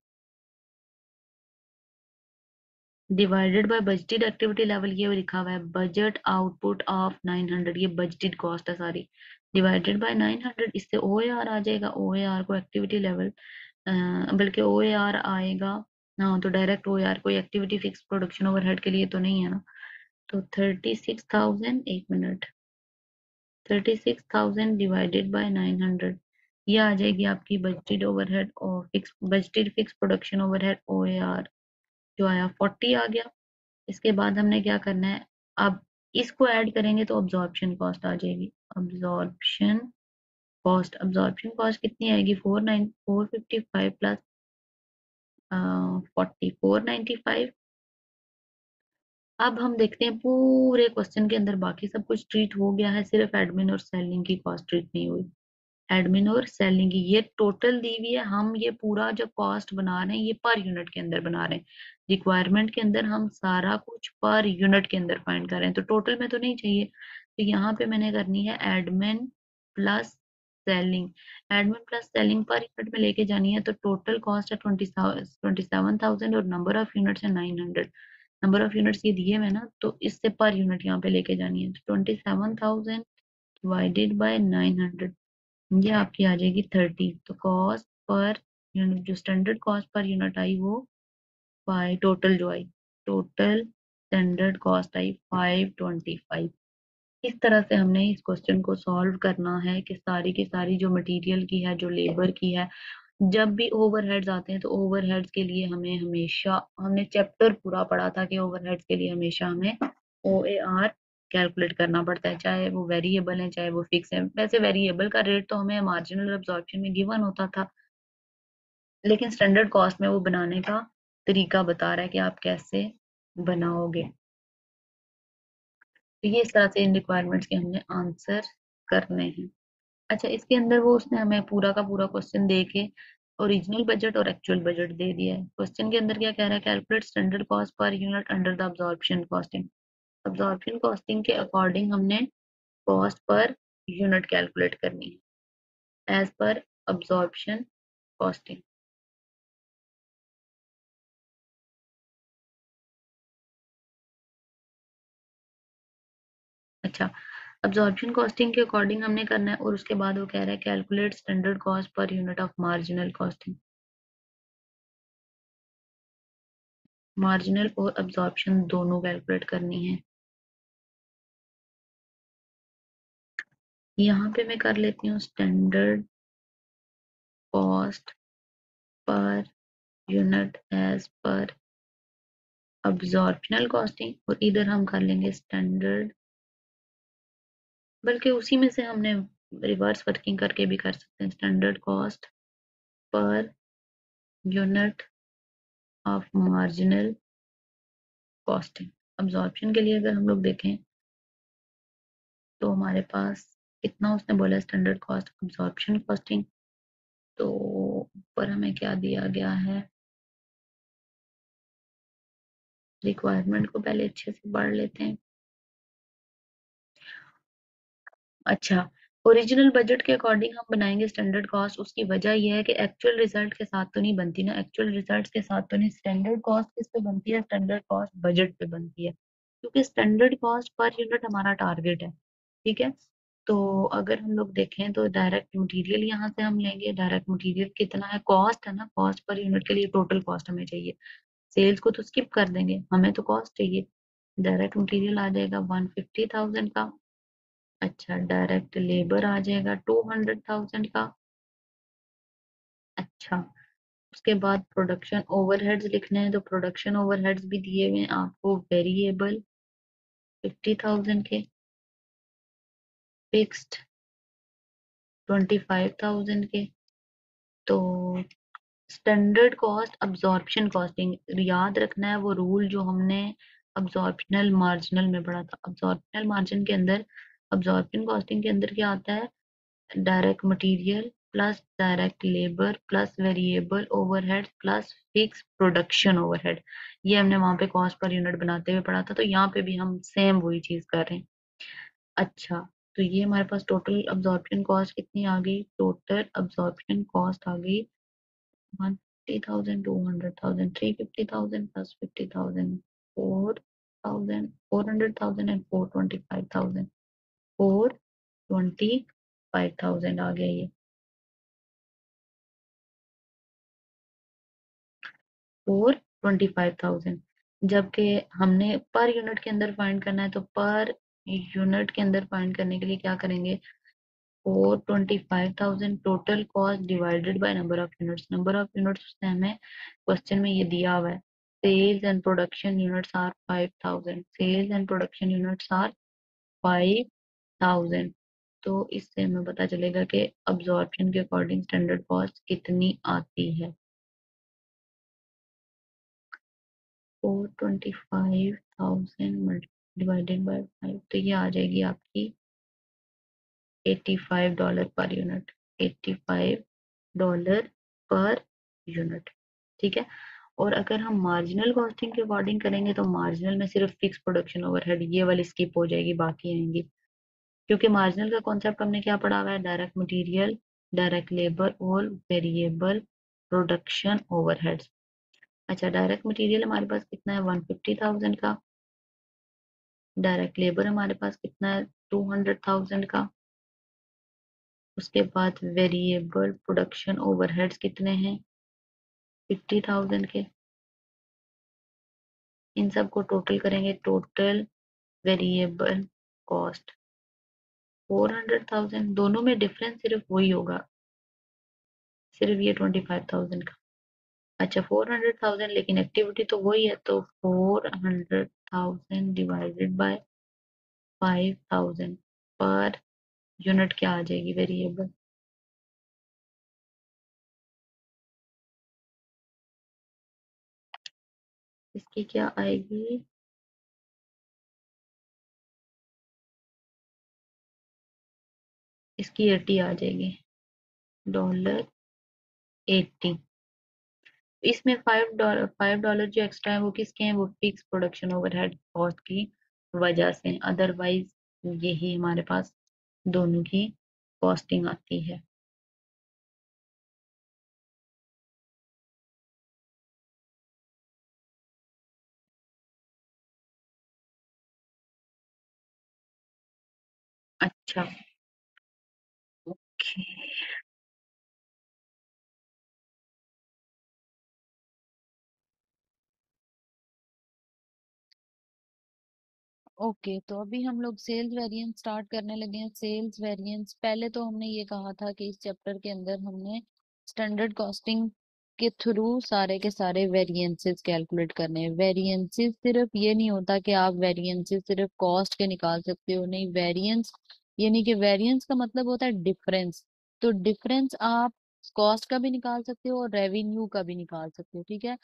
divided by budgeted activity level, ये लिखा हुआ है बजट आउटपुट ऑफ 900, ये बजटेड कॉस्ट है सारी, डिवाइडेड बाय 900, इससे ओएआर आ जाएगा। ओएआर को एक्टिविटी लेवल, बल्कि ओएआर आएगा, हाँ तो डायरेक्ट ओएआर, कोई एक्टिविटी फिक्स प्रोडक्शन ओवरहेड के लिए तो नहीं है ना। तो 36,000, एक मिनट, 36,000 डिवाइडेड बाय 900, ये आ जाएगी आपकी बजटेड ओवरहेड और fix, budgeted fix production overhead OAR, जो आया 40 आ गया। इसके बाद हमने क्या करना है, अब इसको ऐड करेंगे तो अब्जॉर्प्शन कॉस्ट आ जाएगी। अब्जॉर्प्शन कॉस्ट, अब्जॉर्प्शन कॉस्ट कितनी आएगी? 455 प्लस 40, 495। अब हम देखते हैं पूरे क्वेश्चन के अंदर बाकी सब कुछ ट्रीट हो गया है, सिर्फ एडमिन और सेलिंग की कॉस्ट ट्रीट नहीं हुई। एडमिन और सेलिंग की ये टोटल दी हुई है, हम ये पूरा जो कॉस्ट बना रहे हैं ये पर यूनिट के अंदर बना रहे हैं। रिक्वायरमेंट के अंदर हम सारा कुछ पर यूनिट के अंदर फाइंड कर रहे हैं, तो टोटल में तो नहीं चाहिए। तो यहाँ पे मैंने करनी है admin plus selling. Admin plus selling per unit में लेके जानी है, तो टोटल कॉस्ट है 27,000 और नंबर ऑफ यूनिट्स है 900। नंबर ऑफ यूनिट्स ये दिए हुए हैं ना, तो इससे पर यूनिट यहाँ पे लेके जानी है, तो 27,000 डिवाइडेड बाय 900, ये आपकी आ जाएगी 30। तो कॉस्ट पर यूनिट, जो स्टैंडर्ड कॉस्ट पर यूनिट आई वो फाइव, टोटल जो आई, टोटल स्टैंडर्ड कॉस्ट आई 525। इस तरह से हमने इस क्वेश्चन को सॉल्व करना है कि सारी की सारी जो मटेरियल की है, जो लेबर की है, जब भी ओवरहेड्स आते हैं तो ओवरहेड्स के लिए हमें हमेशा, हमने चैप्टर पूरा पढ़ा था कि ओवरहेड्स के लिए हमेशा हमें ओएआर कैलकुलेट करना पड़ता है, चाहे वो वेरिएबल है चाहे वो फिक्स है। वैसे वेरिएबल का रेट तो हमें मार्जिनल अब्जॉर्प्शन में गिवन होता था, लेकिन स्टैंडर्ड कॉस्ट में वो बनाने का तरीका बता रहा है कि आप कैसे बनाओगे। तो ये इस तरह से इन रिक्वायरमेंट्स के हमने आंसर करने हैं। अच्छा, इसके अंदर वो उसने हमें पूरा का पूरा क्वेश्चन दे के ओरिजिनल बजट और एक्चुअल बजट दे दिया है। क्वेश्चन के अंदर क्या कह रहा है? Calculate standard cost per unit under the absorption costing. Absorption costing के अकॉर्डिंग हमने कॉस्ट पर यूनिट कैलकुलेट करनी है एज पर अब्जॉर्प्शन कॉस्टिंग। अच्छा, अब्जॉर्प्शन कॉस्टिंग के अकॉर्डिंग हमने करना है, और उसके बाद वो कह रहा है calculate standard cost per unit of marginal costing. Marginal और अब्जॉर्प्शन दोनों कैलकुलेट करनी है। यहाँ पे मैं कर लेती हूँ standard cost per unit as per absorptional costing, और इधर हम कर लेंगे स्टैंडर्ड, बल्कि उसी में से हमने रिवर्स वर्किंग करके भी कर सकते हैं, standard cost per unit of marginal costing. Absorption के लिए अगर हम लोग देखें तो हमारे पास कितना उसने बोला, स्टैंडर्ड कॉस्ट अब्जॉर्प्शन कॉस्टिंग, तो ऊपर हमें क्या दिया गया है, रिक्वायरमेंट को पहले अच्छे से पढ़ लेते हैं। अच्छा, ओरिजिनल बजट के अकॉर्डिंग हम बनाएंगे स्टैंडर्ड कॉस्ट। उसकी वजह यह है कि एक्चुअल रिजल्ट के साथ तो नहीं बनती ना, एक्चुअल रिजल्ट के साथ तो नहीं। स्टैंडर्ड कॉस्ट किस पे बनती है, स्टैंडर्ड कॉस्ट बजट पे बनती है, क्योंकि स्टैंडर्ड कॉस्ट पर यूनिट हमारा टारगेट है। ठीक है, तो अगर हम लोग देखें तो डायरेक्ट मटेरियल यहाँ से हम लेंगे। डायरेक्ट मटेरियल कितना है, कॉस्ट है ना, कॉस्ट पर यूनिट के लिए टोटल कॉस्ट हमें चाहिए। सेल्स को तो स्किप कर देंगे, हमें तो कॉस्ट चाहिए। डायरेक्ट मटेरियल आ जाएगा 150,000 का। अच्छा, डायरेक्ट लेबर आ जाएगा 200,000 का। अच्छा, उसके बाद प्रोडक्शन ओवरहेड्स लिखने हैं, तो प्रोडक्शन ओवरहेड्स भी दिए हुए हैं आपको, वेरिएबल 50,000 के, फिक्स्ड 25,000 के। तो स्टैंडर्ड कॉस्ट अब्जॉर्प्शन कॉस्टिंग, याद रखना है वो रूल जो हमने अब्जॉर्प्शनल मार्जिनल में पढ़ा था। अब्जॉर्प्शनल मार्जिन के अंदर, अब्जॉर्प्शन कॉस्टिंग के अंदर क्या आता है, direct material plus direct labour plus variable overhead plus fix production overhead. ये हमने वहां पे कॉस्ट पर यूनिट बनाते हुए पढ़ा था, तो यहाँ पे भी हम सेम वही चीज कर रहे हैं। अच्छा, तो ये हमारे पास टोटल अब्जॉर्प्शन कॉस्ट कितनी आ गई, टोटल अब्जॉर्प्शन कॉस्ट आ गई 150,000, 200,000, 350,000 प्लस 50,000, 4,000, 400,000 एंड 425,000, 425,000 आ गया ये, 425,000। जबकि हमने पर यूनिट के अंदर फाइंड करना है, तो पर यूनिट के अंदर फाइंड करने के लिए क्या करेंगे, 425,000 total cost divided by number of units. Number of units उसने हमें क्वेश्चन में ये दिया हुआ है, sales and production units are 5,000, sales and production units are 5,000। तो इससे हमें पता चलेगा कि अब्जॉर्प्शन के अकॉर्डिंग स्टैंडर्ड कॉस्ट कितनी आती है। 425,000 डिवाइडेड बाय 5, तो ये आ जाएगी आपकी $85 पर यूनिट, $85 पर यूनिट। ठीक है, और अगर हम मार्जिनल कॉस्टिंग के अकॉर्डिंग करेंगे तो मार्जिनल में सिर्फ फिक्स प्रोडक्शन ओवरहेड ये वाली स्किप हो जाएगी, बाकी आएंगी। क्योंकि मार्जिनल का कॉन्सेप्ट हमने क्या पढ़ा हुआ है, डायरेक्ट मटेरियल, डायरेक्ट लेबर और वेरिएबल प्रोडक्शन ओवरहेड्स। अच्छा, डायरेक्ट मटेरियल हमारे पास कितना है, 150,000 का। डायरेक्ट लेबर हमारे पास कितना है, 200,000 का। उसके बाद वेरिएबल प्रोडक्शन ओवरहेड्स कितने हैं, 50,000 के। इन सब को टोटल करेंगे, टोटल वेरिएबल कॉस्ट 400,000। दोनों में डिफरेंस सिर्फ वही होगा, सिर्फ ये 25,000 का। अच्छा, 400,000, लेकिन एक्टिविटी तो वही है, तो 400,000 डिवाइडेड बाय 5,000 पर यूनिट क्या आ जाएगी, वेरिएबल। इसकी क्या आएगी, इसकी 80 आ जाएगी, $80। इसमें $5 जो एक्स्ट्रा है वो किसके हैं, वो फिक्स प्रोडक्शन ओवरहेड कॉस्ट की वजह से। अदरवाइज यही हमारे पास दोनों की कॉस्टिंग आती है। अच्छा, ओके। ओके, तो अभी हम लोग सेल्स वेरिएंस स्टार्ट करने लगे हैं। सेल्स वेरिएंस पहले तो हमने ये कहा था कि इस चैप्टर के अंदर हमने स्टैंडर्ड कॉस्टिंग के थ्रू सारे के सारे वेरिएंसेस कैलकुलेट करने हैं। वेरिएंसेस सिर्फ ये नहीं होता कि आप वेरिएंसेस सिर्फ कॉस्ट के निकाल सकते हो, नहीं, वेरिएंस यानी कि वेरिएंस का मतलब होता है डिफरेंस। तो डिफरेंस आप कॉस्ट का भी निकाल सकते हो और रेवेन्यू का भी निकाल सकते हो, ठीक है।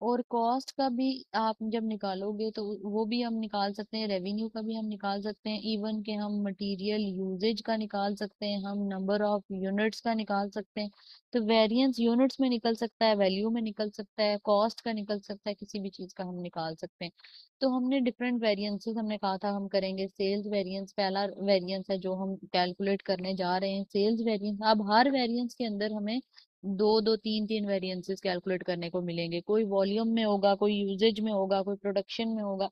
और कॉस्ट का भी आप जब निकालोगे तो वो भी हम निकाल सकते हैं, रेवेन्यू का भी हम निकाल सकते हैं, इवन के हम मटेरियल यूजेज का निकाल सकते हैं, हम नंबर ऑफ यूनिट्स का निकाल सकते हैं। तो वेरिएंस यूनिट्स में निकल सकता है, वैल्यू में निकल सकता है, कॉस्ट का निकल सकता है, किसी भी चीज का हम निकाल सकते हैं। तो हमने डिफरेंट वेरिएंसेस हमने कहा था हम करेंगे। सेल्स वेरिएंस पहला वेरिएंस है जो हम कैलकुलेट करने जा रहे हैं, सेल्स वेरिएंस। अब हर वेरिएंस के अंदर हमें दो दो तीन तीन वेरिएंसेस कैलकुलेट करने को मिलेंगे। कोई वॉल्यूम में होगा, कोई यूजेज में होगा, कोई प्रोडक्शन में होगा।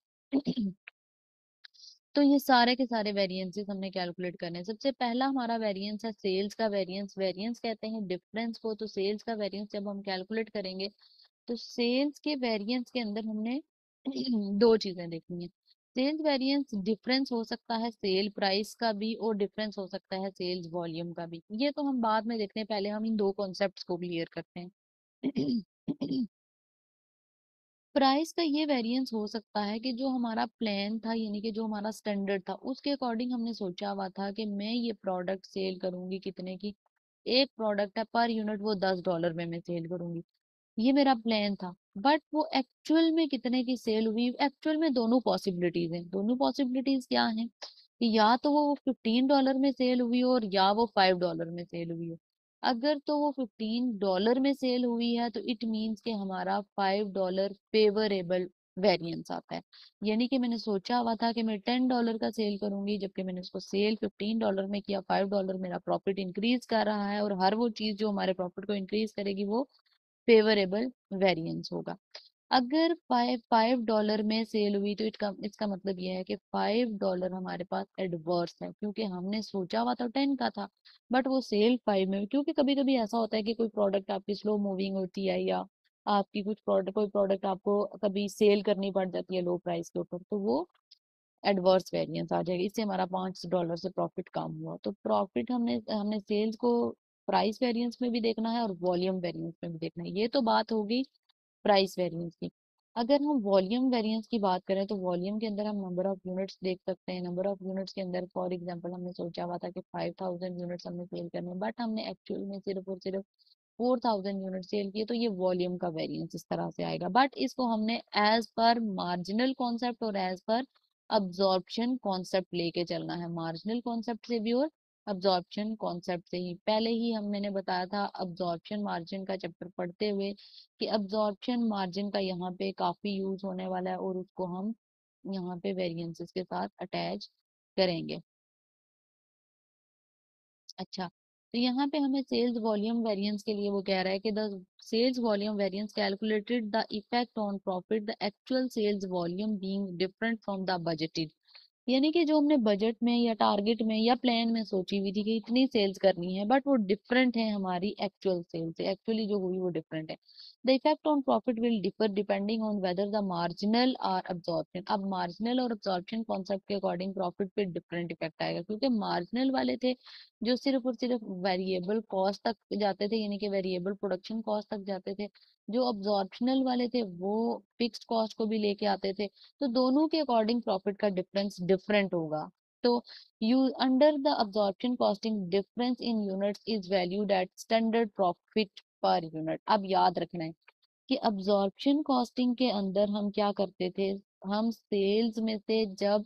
तो ये सारे के सारे वेरिएंसेस हमने कैलकुलेट करने हैं। सबसे पहला हमारा वेरिएंस है सेल्स का वेरिएंस। वेरिएंस कहते हैं डिफरेंस को। तो सेल्स का वेरिएंस जब हम कैलकुलेट करेंगे तो सेल्स के वेरिएंस के अंदर हमने दो चीजें देखनी है। सेल्स वेरिएंस डिफरेंस हो सकता है सेल प्राइस का भी, और डिफरेंस हो सकता है सेल्स वॉल्यूम का भी। ये तो हम बाद में देखते हैं, पहले हम इन दो कॉन्सेप्ट्स को क्लियर करते हैं। प्राइस का ये वेरिएंस हो सकता है कि जो हमारा प्लान था, यानी कि जो हमारा स्टैंडर्ड था, उसके अकॉर्डिंग हमने सोचा हुआ था कि मैं ये प्रोडक्ट सेल करूंगी कितने की। एक प्रोडक्ट है पर यूनिट वो $10 में मैं सेल करूंगी, ये मेरा प्लान था। बट वो एक्चुअल में कितने की सेल हुई, एक्चुअल में दोनों पॉसिबिलिटीज हैं। दोनों पॉसिबिलिटीज क्या हैं कि या तो वो $15 में सेल हुई और या वो $5 में सेल हुई हो। अगर तो वो $15 में सेल हुई है तो इट मीन्स कि हमारा $5 फेवरेबल वेरिएंस आता है। यानी कि मैंने सोचा हुआ था कि मैं $10 का सेल करूंगी, जबकि मैंने उसको सेल $15 में किया। $5 मेरा प्रॉफिट इंक्रीज कर रहा है, और हर वो चीज जो हमारे प्रॉफिट को इंक्रीज करेगी वो फेवरेबल वेरिएंस होगा। अगर $5 में सेल हुई तो इसका मतलब ये है कि $5 हमारे पास एडवर्स है, क्योंकि हमने सोचा हुआ था 10 का था, बट वो सेल 5 में। क्योंकि कभी कभी ऐसा होता है कि कोई प्रोडक्ट आपकी स्लो मूविंग होती है, या आपकी कुछ प्रोडक्ट कोई प्रोडक्ट आपको कभी सेल करनी पड़ जाती है लो प्राइस के ऊपर, तो वो एडवर्स वेरिएंस आ जाएगी। इससे हमारा $5 से प्रॉफिट कम हुआ। तो प्रॉफिट हमने हमने सेल्स को प्राइस वेरिएंस में भी देखना है और वॉल्यूम वेरिएंस में भी देखना है। ये तो बात होगी प्राइस वेरिएंस की। अगर हम वॉल्यूम वेरिएंस की बात करें तो वॉल्यूम के अंदर हम नंबर ऑफ यूनिट्स देख सकते हैं। नंबर ऑफ यूनिट्स के अंदर फॉर एग्जांपल हमने सोचा हुआ था कि 5000 यूनिट्स हमने सेल करने, बट हमने एक्चुअल में सिर्फ और सिर्फ 4000 यूनिट सेल किए। तो ये वॉल्यूम का वेरिएंस इस तरह से आएगा। बट इसको हमने एज पर मार्जिनल कॉन्सेप्ट और एज पर अब्जॉर्प्शन कॉन्सेप्ट लेके चलना है। मार्जिनल कॉन्सेप्ट से भी और अब्जॉर्प्शन कॉन्सेप्ट से ही। पहले ही मैंने बताया था अब्जॉर्प्शन मार्जिन का चैप्टर पढ़ते हुए कि अब्जॉर्प्शन मार्जिन का यहाँ पे काफी यूज होने वाला है, और उसको हम यहाँ पे वेरिएंसेस के साथ अटैच करेंगे। अच्छा, तो यहाँ पे हमें सेल्स वॉल्यूम वेरिएंस के लिए वो कह रहा है कि the sales volume variance calculated the effect on profit the actual sales volume being different from the budgeted. यानी कि जो हमने बजट में या टारगेट में या प्लान में सोची हुई थी कि इतनी सेल्स करनी है, बट वो डिफरेंट है हमारी एक्चुअल सेल से। एक्चुअली जो हुई वो डिफरेंट है। The effect on profit will differ depending on whether the marginal और अब्जॉर्प्शन। अब मार्जिनल और अब्जॉर्प्शन कॉन्सेप्ट के अकॉर्डिंग प्रॉफिट पे डिफरेंट इफेक्ट आएगा, क्योंकि मार्जिनल वाले थे जो सिर्फ और सिर्फ वेरिएबल कॉस्ट तक जाते थे, यानी कि वेरिएबल प्रोडक्शन कॉस्ट तक जाते थे। जो अब्जॉर्प्शनल वाले थे वो फिक्स्ड कॉस्ट को भी लेके आते थे। तो दोनों के अकॉर्डिंग प्रॉफिट का डिफरेंस डिफरेंट होगा। तो you under the absorption costing difference in units is valued at standard profit per unit. अब याद रखना है कि अब्जॉर्प्शन कॉस्टिंग के अंदर हम क्या करते थे, हम सेल्स में से जब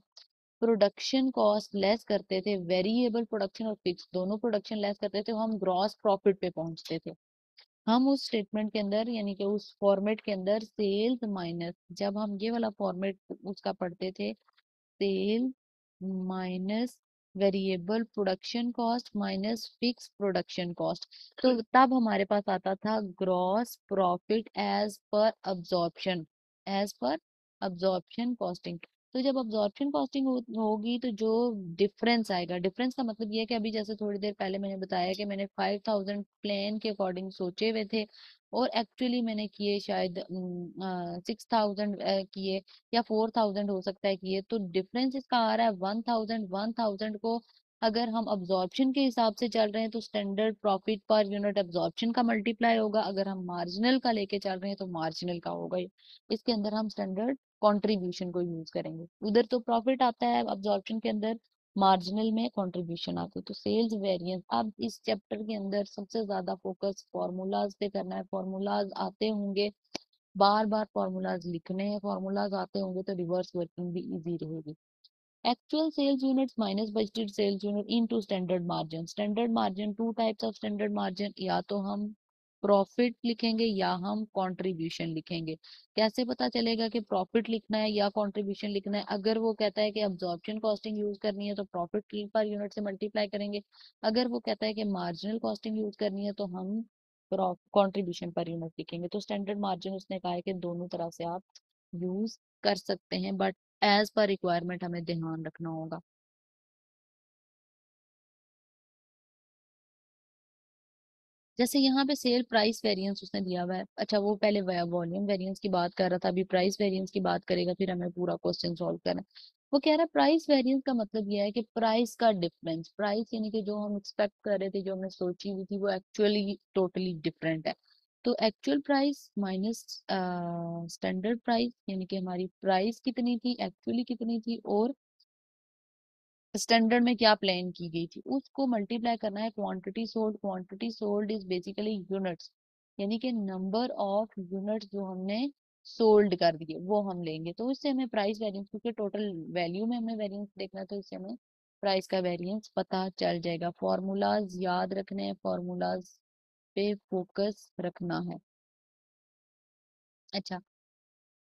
प्रोडक्शन कॉस्ट लेस करते थे, वेरिएबल प्रोडक्शन और फिक्स दोनों प्रोडक्शन लेस करते थे, हम ग्रॉस प्रॉफिट पे पहुंचते थे। हम उस स्टेटमेंट के अंदर, यानी कि उस फॉर्मेट के अंदर सेल्स माइनस, जब हम ये वाला फॉर्मेट उसका पढ़ते थे, sale minus variable production cost minus fix production cost, तो तब हमारे पास आता था gross profit as per absorption, as per absorption costing. तो जब अब्जॉर्प्शन कॉस्टिंग होगी तो जो डिफरेंस आएगा, डिफरेंस का मतलब ये है कि अभी जैसे थोड़ी देर पहले मैंने बताया कि मैंने 5000 प्लान के अकॉर्डिंग सोचे हुए थे और एक्चुअली मैंने किए शायद 6000 किए या 4000 हो सकता है किए, तो डिफरेंस इसका आ रहा है 1000 को अगर हम अब्जॉर्प्शन के हिसाब से चल रहे हैं तो standard profit per unit absorption का मल्टीप्लाई होगा, अगर हम मार्जिनल का लेके चल रहे हैं तो मार्जिनल का होगा। इसके अंदर हम स्टैंडर्ड कंट्रीब्यूशन को यूज करेंगे, उधर तो प्रॉफिट आता है अब्जॉर्प्शन के अंदर, मार्जिनल में कंट्रीब्यूशन आती है। तो सेल्स वेरिएंस, अब इस चैप्टर के अंदर सबसे ज्यादा फोकस फॉर्मूलाज पे करना है, फॉर्मूलाज आते होंगे, बार बार फॉर्मूलाज लिखने हैं, फॉर्मूलाज आते होंगे तो रिवर्स वर्किंग भी इजी रहेगी। Actual sales units minus budgeted sales unit into standard margin. Standard margin, two types of standard margin, या तो हम प्रॉफिट लिखेंगे या हम कंट्रीब्यूशन लिखेंगे। कैसे पता चलेगा कि प्रॉफिट लिखना है या कंट्रीब्यूशन लिखना है? अगर वो कहता है कि अब्जॉर्प्शन कॉस्टिंग यूज करनी है तो प्रॉफिट पर यूनिट से मल्टीप्लाई करेंगे, अगर वो कहता है कि मार्जिनल कॉस्टिंग यूज करनी है तो हम कंट्रीब्यूशन पर यूनिट लिखेंगे। तो स्टैंडर्ड मार्जिन उसने कहा है कि दोनों तरह से आप यूज कर सकते हैं, बट एज पर रिक्वायरमेंट हमें ध्यान रखना होगा। जैसे यहाँ पे सेल प्राइस वेरिएंस उसने दिया हुआ है, अच्छा वो पहले वॉल्यूम वेरिएंस की बात कर रहा था, अभी प्राइस वेरिएंस की बात करेगा, फिर हमें पूरा क्वेश्चन सॉल्व करना है। वो कह रहा है प्राइस वेरिएंस का मतलब ये है कि प्राइस का डिफरेंस, प्राइस यानी कि जो हम एक्सपेक्ट कर रहे थे, जो हमने सोची हुई थी, वो एक्चुअली टोटली डिफरेंट है। तो actual price minus standard price, यानी कि हमारी प्राइस कितनी थी, एक्चुअली कितनी थी, और स्टैंडर्ड में क्या प्लान की गई थी, उसको मल्टीप्लाई करना है quantity sold. Quantity sold is basically units, यानी कि नंबर ऑफ यूनिट्स जो हमने सोल्ड कर दिए वो हम लेंगे। तो इससे हमें प्राइस वेरिएंस, क्योंकि टोटल वैल्यू में हमें वेरिएंस देखना है, तो इससे हमें प्राइस का वेरिएंस पता चल जाएगा। फॉर्मूलाज याद रखने हैं, फॉर्मूलाज पे फोकस रखना है। अच्छा,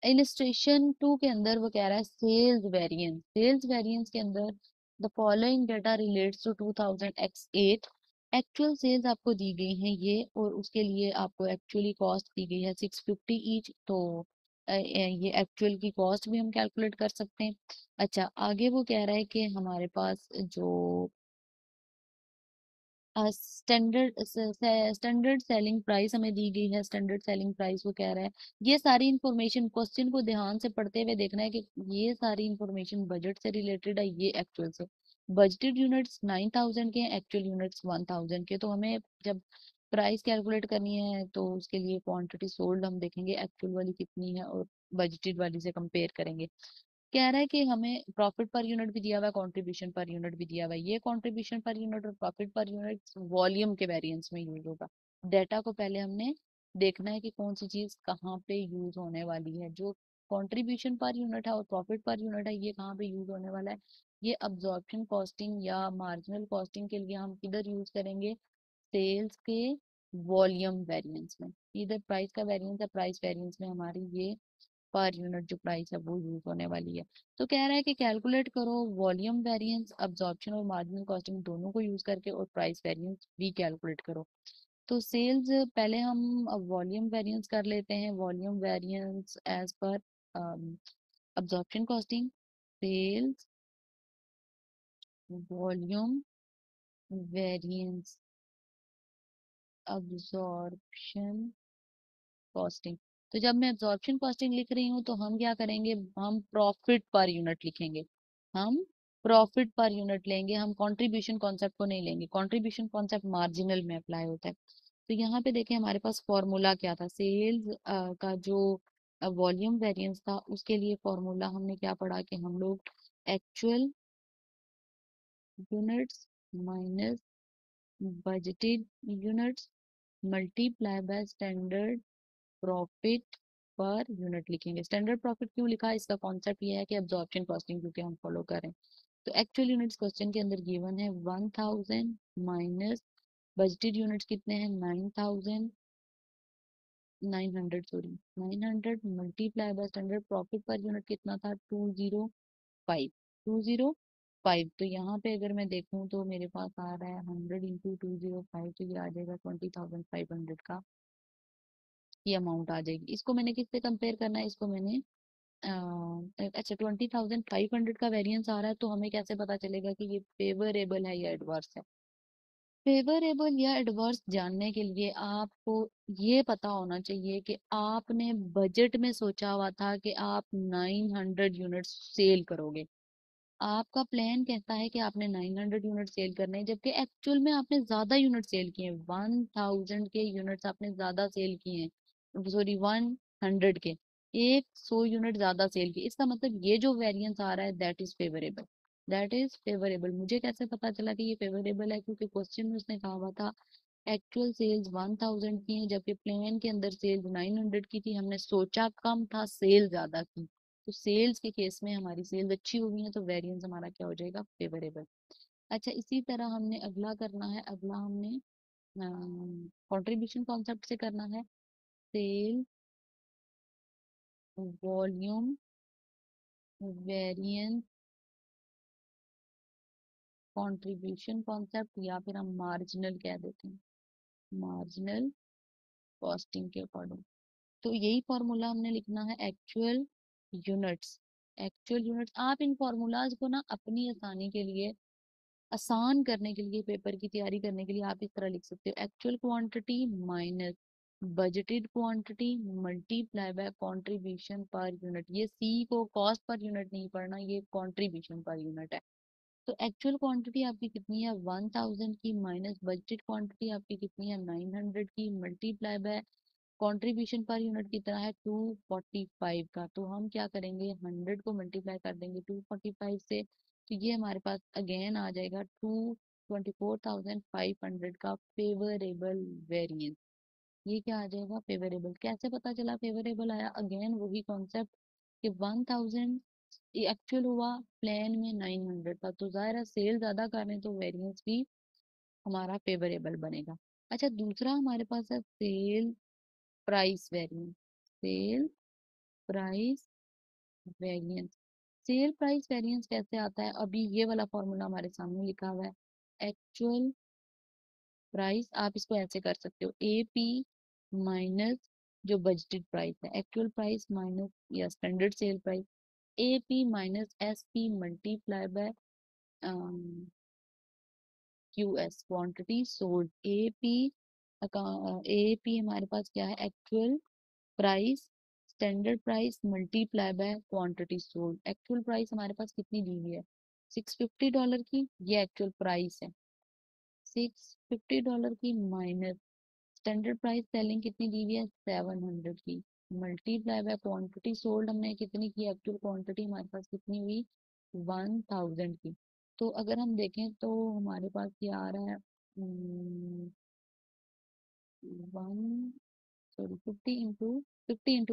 इलिस्ट्रेशन टू के अंदर वो कह रहा है सेल्स वेरिएंस, सेल्स वेरिएंस के अंदर the following data relates to 2000x8। Actual sales आपको दी गई हैं ये, और उसके लिए आपको एक्चुअली कॉस्ट दी गई है 650 ईच, तो ये एक्चुअल की कॉस्ट भी हम कैलकुलेट कर सकते हैं। अच्छा, आगे वो कह रहा है कि हमारे पास जो स्टैंडर्ड सेलिंग प्राइस हमें दी गई है, स्टैंडर्ड सेलिंग प्राइस वो कह रहा है, ये सारी इंफॉर्मेशन क्वेश्चन को ध्यान से पढ़ते हुए देखना है कि ये सारी इंफॉर्मेशन बजट से रिलेटेड है, ये एक्चुअल से। बजटेड यूनिट्स 9000 के हैं, एक्चुअल यूनिट्स 1000 के, तो हमें जब प्राइस कैलकुलेट करनी है तो उसके लिए क्वांटिटी सोल्ड हम देखेंगे एक्चुअल वाली कितनी है और बजटेड वाली से कंपेयर करेंगे। कह रहा है कि हमें प्रॉफिट पर यूनिट भी दिया हुआ है, कंट्रीब्यूशन पर यूनिट भी दिया हुआ है। ये कंट्रीब्यूशन पर यूनिट और प्रॉफिट पर यूनिट वॉल्यूम के वेरिएंस में यूज होगा। डेटा को पहले हमने देखना है कि कौन सी चीज कहाँ पे यूज होने वाली है। जो कंट्रीब्यूशन पर यूनिट है और प्रॉफिट पर यूनिट है, ये कहाँ पे यूज होने वाला है, ये अब्जॉर्प्शन कॉस्टिंग या मार्जिनल कॉस्टिंग के लिए हम किधर यूज करेंगे, सेल्स के वॉल्यूम वेरिएंस में। इधर प्राइस का वेरिएंस है, प्राइस वेरिएंस में हमारी ये पर यूनिट जो प्राइस है वो यूज होने वाली है। तो कह रहा है कि कैलकुलेट करो वॉल्यूम वेरिएंस, अब्जॉर्प्शन और मार्जिनल कॉस्टिंग दोनों को यूज करके, और प्राइस वेरिएंस भी कैलकुलेट करो। तो सेल्स पहले हम वॉल्यूम वेरिएंस कर लेते हैं, volume variance as per absorption costing, sales volume variance absorption costing. तो जब मैं एब्जॉर्प्शन कॉस्टिंग लिख रही हूँ तो हम क्या करेंगे, हम प्रॉफिट पर यूनिट लिखेंगे, हम प्रॉफिट पर यूनिट लेंगे, हम कंट्रीब्यूशन कॉन्सेप्ट को नहीं लेंगे। कंट्रीब्यूशन कॉन्सेप्ट मार्जिनल में अप्लाई होता है। तो यहाँ पे देखें हमारे पास फॉर्मूला क्या था, सेल्स का जो वॉल्यूम वेरिएंस था उसके लिए फॉर्मूला हमने क्या पढ़ा कि हम लोग actual units minus budgeted units multiply by standard profit per unit लिखेंगे। स्टैंडर्ड प्रॉफिट क्यों लिखा, इसका कॉन्सेप्ट ये है कि एब्जॉर्प्शन कॉस्टिंग क्योंकि हम फॉलो करें। तो एक्चुअल यूनिट्स क्वेश्चन के अंदर गिवन है 1000 माइनस बजटेड यूनिट्स कितने हैं 9000, 900 sorry 900 multiply by standard profit per unit कितना था 205, 205। तो यहाँ पे अगर मैं देखूँ तो मेरे पास आ रहा है 100 × 205, तो ये आ जाएगा 20500 का ये अमाउंट आ जाएगी। इसको मैंने किससे कंपेयर करना है, इसको मैंने अच्छा 20,500 का वेरिएंस आ रहा है, तो हमें कैसे पता चलेगा कि ये फेवरेबल है या एडवर्स है? फेवरेबल या एडवर्स जानने के लिए आपको ये पता होना चाहिए कि आपने बजट में सोचा हुआ था कि आप 900 यूनिट सेल करोगे। आपका प्लान कहता है कि आपने 900 यूनिट सेल करने हैं, जबकि एक्चुअल में आपने ज्यादा यूनिट सेल किए हैं, 1000 के यूनिट्स आपने ज्यादा सेल किए हैं, सॉरी 100 के, 100 यूनिट ज्यादा सेल किए। इसका मतलब ये जो वेरिएंस आ रहा है that is favourable, that is favourable. मुझे कैसे पता चला कि ये फेवरेबल है? क्योंकि क्वेश्चन में उसने कहा हुआ था एक्चुअल सेल्स 1000 की हैं, जबकि प्लान के अंदर सेल्स 900 की थी। हमने सोचा कम था, सेल ज्यादा की, तो सेल्स के केस में हमारी सेल्स अच्छी हो गई है, तो वेरिएंस हमारा क्या हो जाएगा? फेवरेबल। अच्छा, इसी तरह हमने अगला करना है। अगला हमने कंट्रीब्यूशन कॉन्सेप्ट से करना है। Sale volume variance contribution concept, या फिर हम मार्जिनल कह देते हैं, मार्जिनल कॉस्टिंग के अकॉर्डिंग। तो यही फॉर्मूला हमने लिखना है, एक्चुअल यूनिट्स। एक्चुअल यूनिट्स आप इन फॉर्मूलाज को ना अपनी आसानी के लिए, आसान करने के लिए, पेपर की तैयारी करने के लिए आप इस तरह लिख सकते हो, actual quantity minus budgeted quantity multiply by contribution per unit. ये सी को कॉस्ट पर यूनिट नहीं पढ़ना, ये कंट्रीब्यूशन पर यूनिट है। तो एक्चुअल क्वांटिटी आपकी कितनी है? 1000 की, माइनस बजटेड क्वांटिटी आपकी कितनी है? 900 की, multiply by contribution per unit कितना है? 245 का। तो हम क्या करेंगे, 100 को मल्टीप्लाई कर देंगे 245 से, तो ये हमारे पास अगेन आ जाएगा 224,500 का फेवरेबल वेरिएंस। ये क्या आ जाएगा? फेवरेबल। कैसे पता चला फेवरेबल आया? अगेन वही कॉन्सेप्ट कि 1000 एक्चुअल हुआ, प्लान में 900 था, तो जाहिर है सेल ज्यादा कर रहे हैं, तो वेरिएंस भी हमारा फेवरेबल बनेगा। अच्छा, दूसरा हमारे पास है cell price variance. Cell price variance. Cell price variance कैसे आता है? अभी ये वाला फॉर्मूला हमारे सामने लिखा हुआ है, एक्चुअल प्राइस। आप इसको ऐसे कर सकते हो, ए पी माइनस जो बजटेड प्राइस है, एक्चुअल प्राइस माइनस या standard sale price, A P minus S P multiply by Q S, quantity sold. A P, A P हमारे पास क्या है? Actual price, standard price multiply by quantity sold. Actual price हमारे पास कितनी दी हुई है? $650 की, ये एक्चुअल प्राइस है। $650 की माइनस स्टैंडर्ड प्राइस सेलिंग कितनी दी हुई है? 700 की, मल्टीप्लाई बाय क्वांटिटी सोल्ड हमने कितनी की? एक्चुअल क्वांटिटी हमारे पास कितनी हुई? 1000 की। तो अगर हम देखें तो हमारे पास ये आ रहा है वन, सॉरी 50 इंटू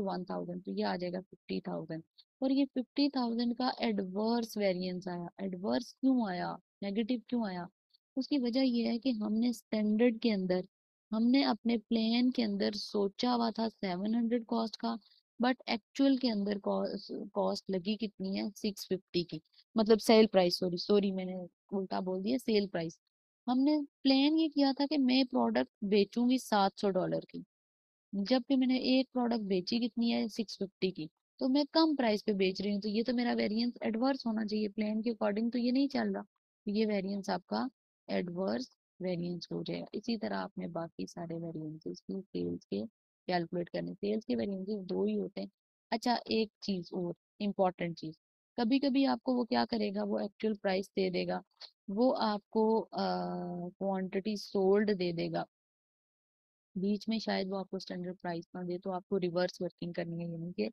1000, तो ये आ जाएगा 50,000। और ये 50,000 का एडवर्स वेरिएंस आया। एडवर्स क्यों आया, नेगेटिव क्यों आया? उसकी वजह ये है कि हमने स्टैंडर्ड के अंदर, हमने अपने प्लान के अंदर सोचा हुआ था 700 कॉस्ट का, बट एक्चुअल के अंदर कॉस्ट लगी कितनी है? 650 की, मतलब सेल प्राइस, सॉरी सॉरी मैंने उल्टा बोल दिया, सेल प्राइस। हमने प्लान ये किया था कि मैं प्रोडक्ट बेचूंगी $700 की, जब भी मैंने एक प्रोडक्ट बेची कितनी है? 650 की, तो मैं कम प्राइस पे बेच रही हूँ, तो ये तो मेरा वेरिएंस एडवर्स होना चाहिए, प्लान के अकॉर्डिंग तो ये नहीं चल रहा, तो ये वेरिएंस आपका एडवर्स वेरिएंस हो जाएगा। इसी तरह आपने बाकी सारे वेरिएंसेस की सेल्स के कैलकुलेट करने। सेल्स के वेरिएंसेस दो ही होते हैं। अच्छा, एक चीज और इम्पोर्टेंट चीज, कभी कभी आपको वो क्या करेगा, वो एक्चुअल प्राइस दे देगा, वो आपको क्वांटिटी सोल्ड दे देगा, बीच में शायद वो आपको स्टैंडर्ड प्राइस ना दे, तो आपको रिवर्स वर्किंग करनी है, यानी कि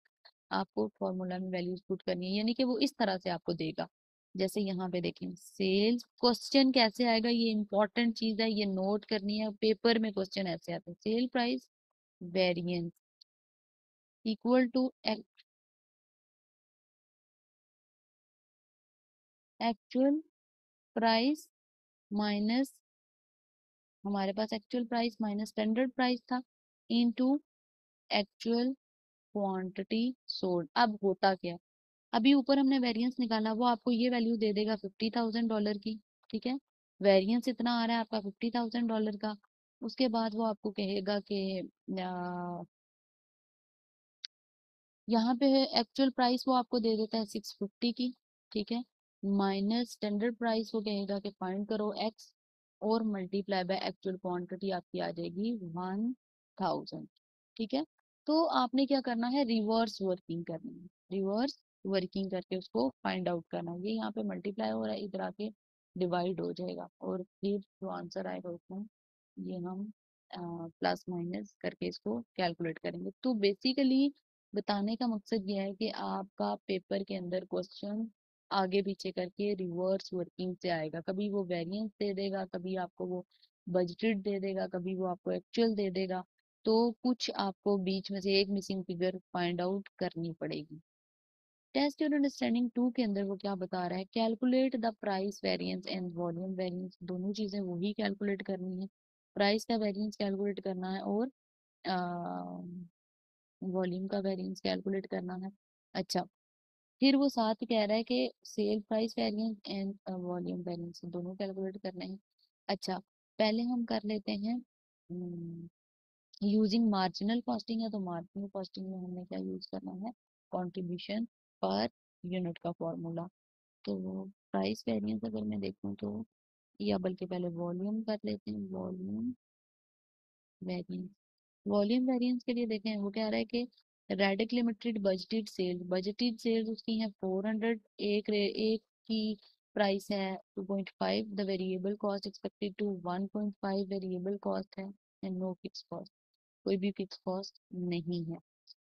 आपको फॉर्मूला में वैल्यूज पुट करनी है, यानी कि वो इस तरह से आपको देगा। जैसे यहाँ पे देखें, सेल्स क्वेश्चन कैसे आएगा, ये इंपॉर्टेंट चीज है, ये नोट करनी है, पेपर में क्वेश्चन ऐसे आते हैं, sale price variance equal to actual price minus, हमारे पास actual price minus standard price था, इनटू एक्चुअल क्वांटिटी सोल्ड। अब होता क्या है, अभी ऊपर हमने वेरिएंस निकाला, वो आपको ये वैल्यू दे देगा $50,000 की, ठीक है, वेरिएंस इतना आ रहा है आपका $50,000 का। उसके बाद वो आपको कहेगा कि यहाँ पे है एक्चुअल प्राइस, वो आपको दे देता है 650 की, ठीक है, माइनस स्टैंडर्ड प्राइस, वो कहेगा कि फाइंड करो एक्स, और मल्टीप्लाई बाय एक्चुअल क्वांटिटी आपकी आ जाएगी 1000, ठीक है। तो आपने क्या करना है, रिवर्स वर्किंग करनी है, रिवर्स वर्किंग करके उसको फाइंड आउट करना है। ये यहाँ पे मल्टीप्लाई हो रहा है, इधर आके डिवाइड हो जाएगा, और फिर जो आंसर आएगा उसमें ये हम प्लस माइनस करके इसको कैलकुलेट करेंगे। तो बेसिकली बताने का मकसद ये है कि आपका पेपर के अंदर क्वेश्चन आगे पीछे करके रिवर्स वर्किंग से आएगा। कभी वो वेरिएंस दे देगा, कभी आपको वो बजटेड दे देगा, कभी वो आपको एक्चुअल दे देगा। तो कुछ आपको बीच में से एक मिसिंग फिगर फाइंड आउट करनी पड़ेगी। टेस्ट योर अंडरस्टैंडिंग 2 के अंदर वो क्या बता रहा है, calculate the price variance and volume variance, दोनों चीजें वही कैलकुलेट करनी है। प्राइस का वेरिएंस कैलकुलेट करना है, और वॉल्यूम का वेरिएंस कैलकुलेट करना है। अच्छा, फिर वो साथ कह रहा है कि cell price variance and volume variance दोनों कैलकुलेट करने हैं। अच्छा, पहले हम कर लेते हैं यूजिंग मार्जिनल कॉस्टिंग है, तो मार्जिनल कॉस्टिंग में हमने क्या यूज करना है, कंट्रीब्यूशन पर यूनिट का फॉर्मूला। तो प्राइस वेरिएंस अगर मैं देखूं तो, या बल्कि पहले वॉल्यूम कर लेते हैं, वॉल्यूम वेरिएंस। वॉल्यूम वेरिएंस के लिए देखें, वो कह रहा है कि रेडिक लिमिटेड बजटेड सेल्स उसकी है 400, एक की प्राइस है 2.5, the variable cost expected to 1.5 variable cost है, एंड नो फिक्स कॉस्ट, कोई भी फिक्स कॉस्ट नहीं है।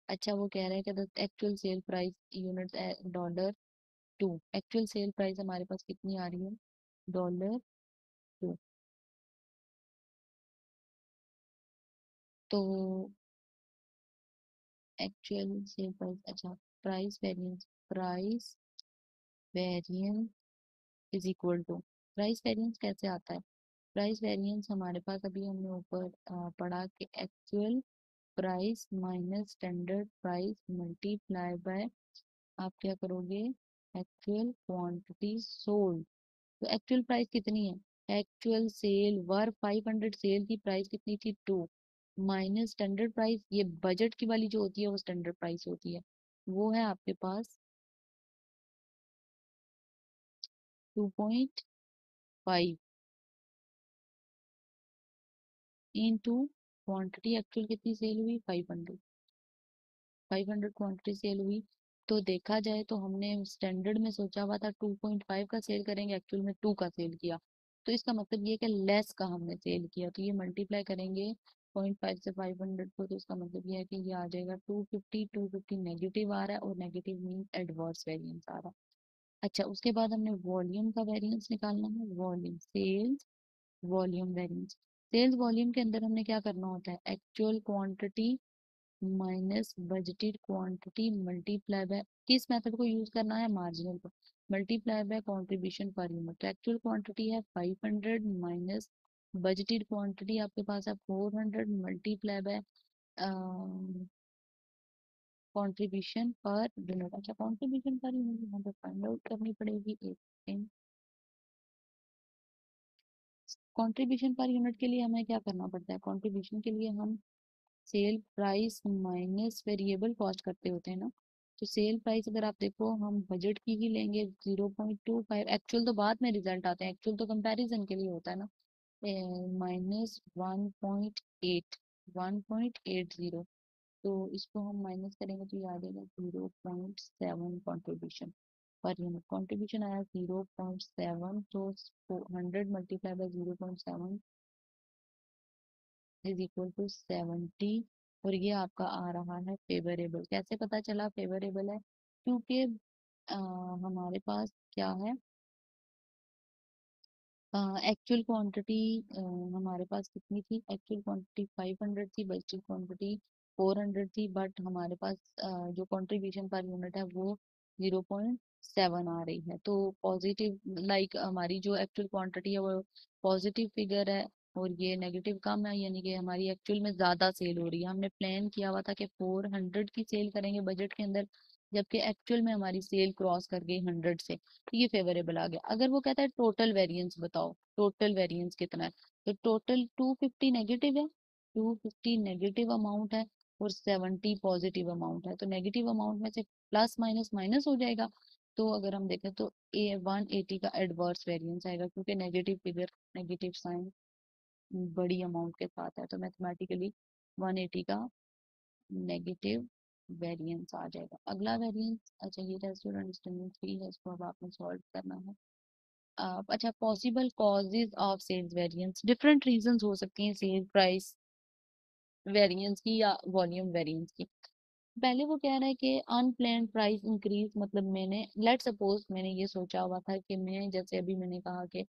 अच्छा, वो कह रहा है कि the actual sale price unit $2, actual sale price हमारे पास कितनी आ रही है, $2। तो एक्चुअल सेल प्राइस, अच्छा, price variance is equal to, price variance कैसे आता है, प्राइस वेरिएंस हमारे पास अभी हमने ऊपर पढ़ा कि actual price minus standard price multiply by, आप क्या करोगे, एक्चुअल क्वांटिटी सोल्ड। तो एक्चुअल प्राइस कितनी है, एक्चुअल सेल वर 500, सेल की प्राइस कितनी थी 2, माइनस स्टैंडर्ड प्राइस, ये बजट की वाली जो होती है वो स्टैंडर्ड प्राइस होती है, वो है आपके पास 2.5 इंटू क्वांटिटी, एक्चुअल कितनी सेल हुई 500, 500 क्वांटिटी सेल हुई। तो देखा जाए तो हमने स्टैंडर्ड में सोचा हुआ था 2.5 का सेल करेंगे, एक्चुअल में 2 का सेल किया। तो इसका मतलब ये कि लेस का हमने सेल किया, तो ये मल्टीप्लाई करेंगे 0.5 से 500 को, तो इसका मतलब ये है कि ये आ जाएगा 250, 250 नेगेटिव आ रहा है, और नेगेटिव मीन एडवर्स वेरिएंस आ रहा है। अच्छा, उसके बाद हमने वॉल्यूम का वेरिएंस निकालना है, volume sales volume variance. Sales volume के अंदर हमने क्या करना होता है, actual quantity minus budgeted quantity multiply by, किस मेथड को यूज करना है, मार्जिनल को, multiply by contribution per unit. तो एक्चुअल क्वांटिटी है 500 माइनस बजटेड क्वांटिटी आपके पास है 400, multiply by contribution per unit. अच्छा, कंट्रीब्यूशन पर यूनिट यहाँ पे फाइंड आउट करनी पड़ेगी, एक सेकेंड। कंट्रीब्यूशन पर यूनिट के लिए हमें क्या करना पड़ता है, कंट्रीब्यूशन के लिए हम sale price minus variable cost करते होते हैं ना। तो सेल प्राइस अगर आप देखो, हम बजट की ही लेंगे 0.25, एक्चुअल तो बाद में रिजल्ट आते हैं, एक्चुअल तो कंपैरिजन के लिए होता है ना, माइनस 1.8, 1.80, तो इसको हम माइनस करेंगे तो ये आ जाएगा 0.7 कॉन्ट्रीब्यूशन पर यूनिट। कॉन्ट्रीब्यूशन आया 0.7, तो 100 multiply by 0.7 is equal to 70, और ये आपका आ रहा है फेवरेबल। कैसे पता चला फेवरेबल है, क्योंकि हमारे पास क्या है, एक्चुअल क्वांटिटी हमारे पास कितनी थी, एक्चुअल क्वांटिटी 500 थी, बजटेड क्वांटिटी 400 थी, बट हमारे पास जो कंट्रीब्यूशन पर यूनिट है वो 0.7 आ रही है। तो पॉजिटिव, लाइक हमारी जो एक्चुअल क्वांटिटी है वो पॉजिटिव फिगर है, और ये नेगेटिव कम है, यानी कि हमारी एक्चुअल में ज्यादा सेल हो रही है। हमने प्लान किया हुआ था कि 400 की सेल करेंगे बजट के अंदर, जबकि एक्चुअल में हमारी सेल क्रॉस कर गई 100 से, तो ये फेवरेबल आ गया। अगर वो कहता है टोटल वेरिएंस बताओ, टोटल वेरिएंस कितना है, तो टोटल 250 नेगेटिव है, 250 नेगेटिव अमाउंट है, और 70 पॉजिटिव अमाउंट है, तो नेगेटिव अमाउंट में से प्लस माइनस माइनस हो जाएगा। तो अगर हम देखें तो ए 180 का एडवर्स वेरिएंस आएगा, क्योंकि नेगेटिव फिगर, नेगेटिव साइन बड़ी अमाउंट के साथ है, तो मैथमेटिकली 180 का नेगेटिव वेरिएंस आ जाएगा। अगला वेरिएंस, अच्छा ये रेसिड्यूल अंडरस्टैंडिंग 3 है, इसको अब आपने सॉल्व करना है। अच्छा, possible causes of sales variance, different reasons हो सकती हैं सेल प्राइस वेरिएंस की या वॉल्यूम वेरिएंस की। पहले वो कह रहा है कि अनप्लान्ड प्राइस इंक्रीज, मतलब मैंने लेट सपोज मैंने ये सोचा हुआ था कि मैं, जैसे अभी मैंने कहा कि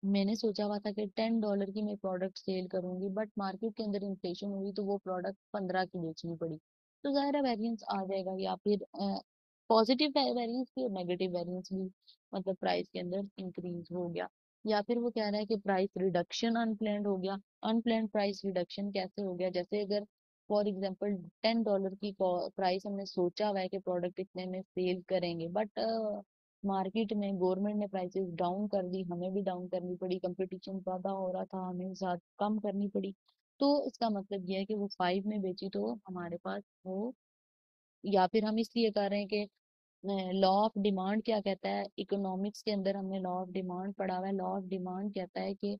मैंने सोचा हुआ था कि $10 की मैं प्रोडक्ट सेल करूंगी, बट मार्केट के अंदर इन्फ्लेशन हुई तो वो प्रोडक्ट 15 की बेचनी पड़ी, तो ज़ाहिर वेरिएंस आ जाएगा। या फिर पॉजिटिव वेरिएंस भी और नेगेटिव वेरिएंस भी, मतलब प्राइस के अंदर इंक्रीज हो गया। या फिर वो कह रहा है कि प्राइस रिडक्शन अनप्लान्ड हो गया। अनप्लान्ड प्राइस रिडक्शन कैसे हो गया, जैसे अगर फॉर एग्जाम्पल $10 की प्राइस हमने सोचा हुआ है कि प्रोडक्ट इतने में सेल करेंगे, बट मार्केट में गवर्नमेंट ने प्राइसेस डाउन कर दी, हमें भी डाउन करनी पड़ी, कंपटीशन ज्यादा हो रहा था, हमें ज्यादा कम करनी पड़ी। तो इसका मतलब यह है कि वो 5 में बेची तो हमारे पास वो, या फिर हम इसलिए कर रहे हैं कि लॉ ऑफ डिमांड क्या कहता है, इकोनॉमिक्स के अंदर हमने लॉ ऑफ डिमांड पढ़ा हुआ है। लॉ ऑफ डिमांड कहता है कि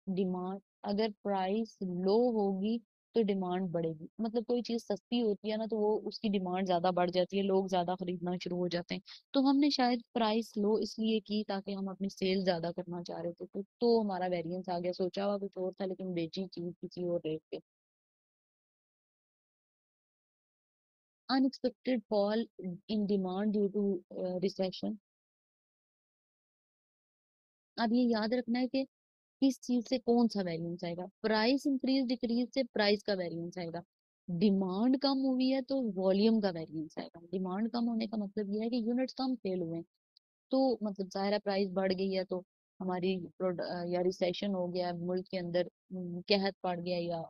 डिमांड, अगर प्राइस लो होगी तो डिमांड बढ़ेगी, मतलब कोई चीज सस्ती होती है ना तो वो उसकी डिमांड ज्यादा बढ़ जाती है, लोग ज्यादा खरीदना शुरू हो जाते हैं। तो हमने शायद प्राइस लो इसलिए की ताकि हम अपनी सेल ज्यादा करना चाह रहे थे, तो हमारा वेरिएंस आ गया, सोचा हुआ कुछ और था लेकिन बेची चीज किसी और रेट पे। Unexpected fall in demand due to recession. अब ये याद रखना है कि किस चीज से कौन सा वेरिएंस आएगा, प्राइस इंक्रीज डिक्रीज से प्राइस का वेरिएंस आएगा, डिमांड कम हुई है तो वॉल्यूम का वेरिएंस आएगा। डिमांड कम होने का मतलब ये है कि यूनिट्स कम सेल हुए हैं, तो मतलब जाहिर है प्राइस बढ़ गई है, तो हमारी या रिसेशन हो गया है मुल्क के अंदर, कहत पड़ गया, या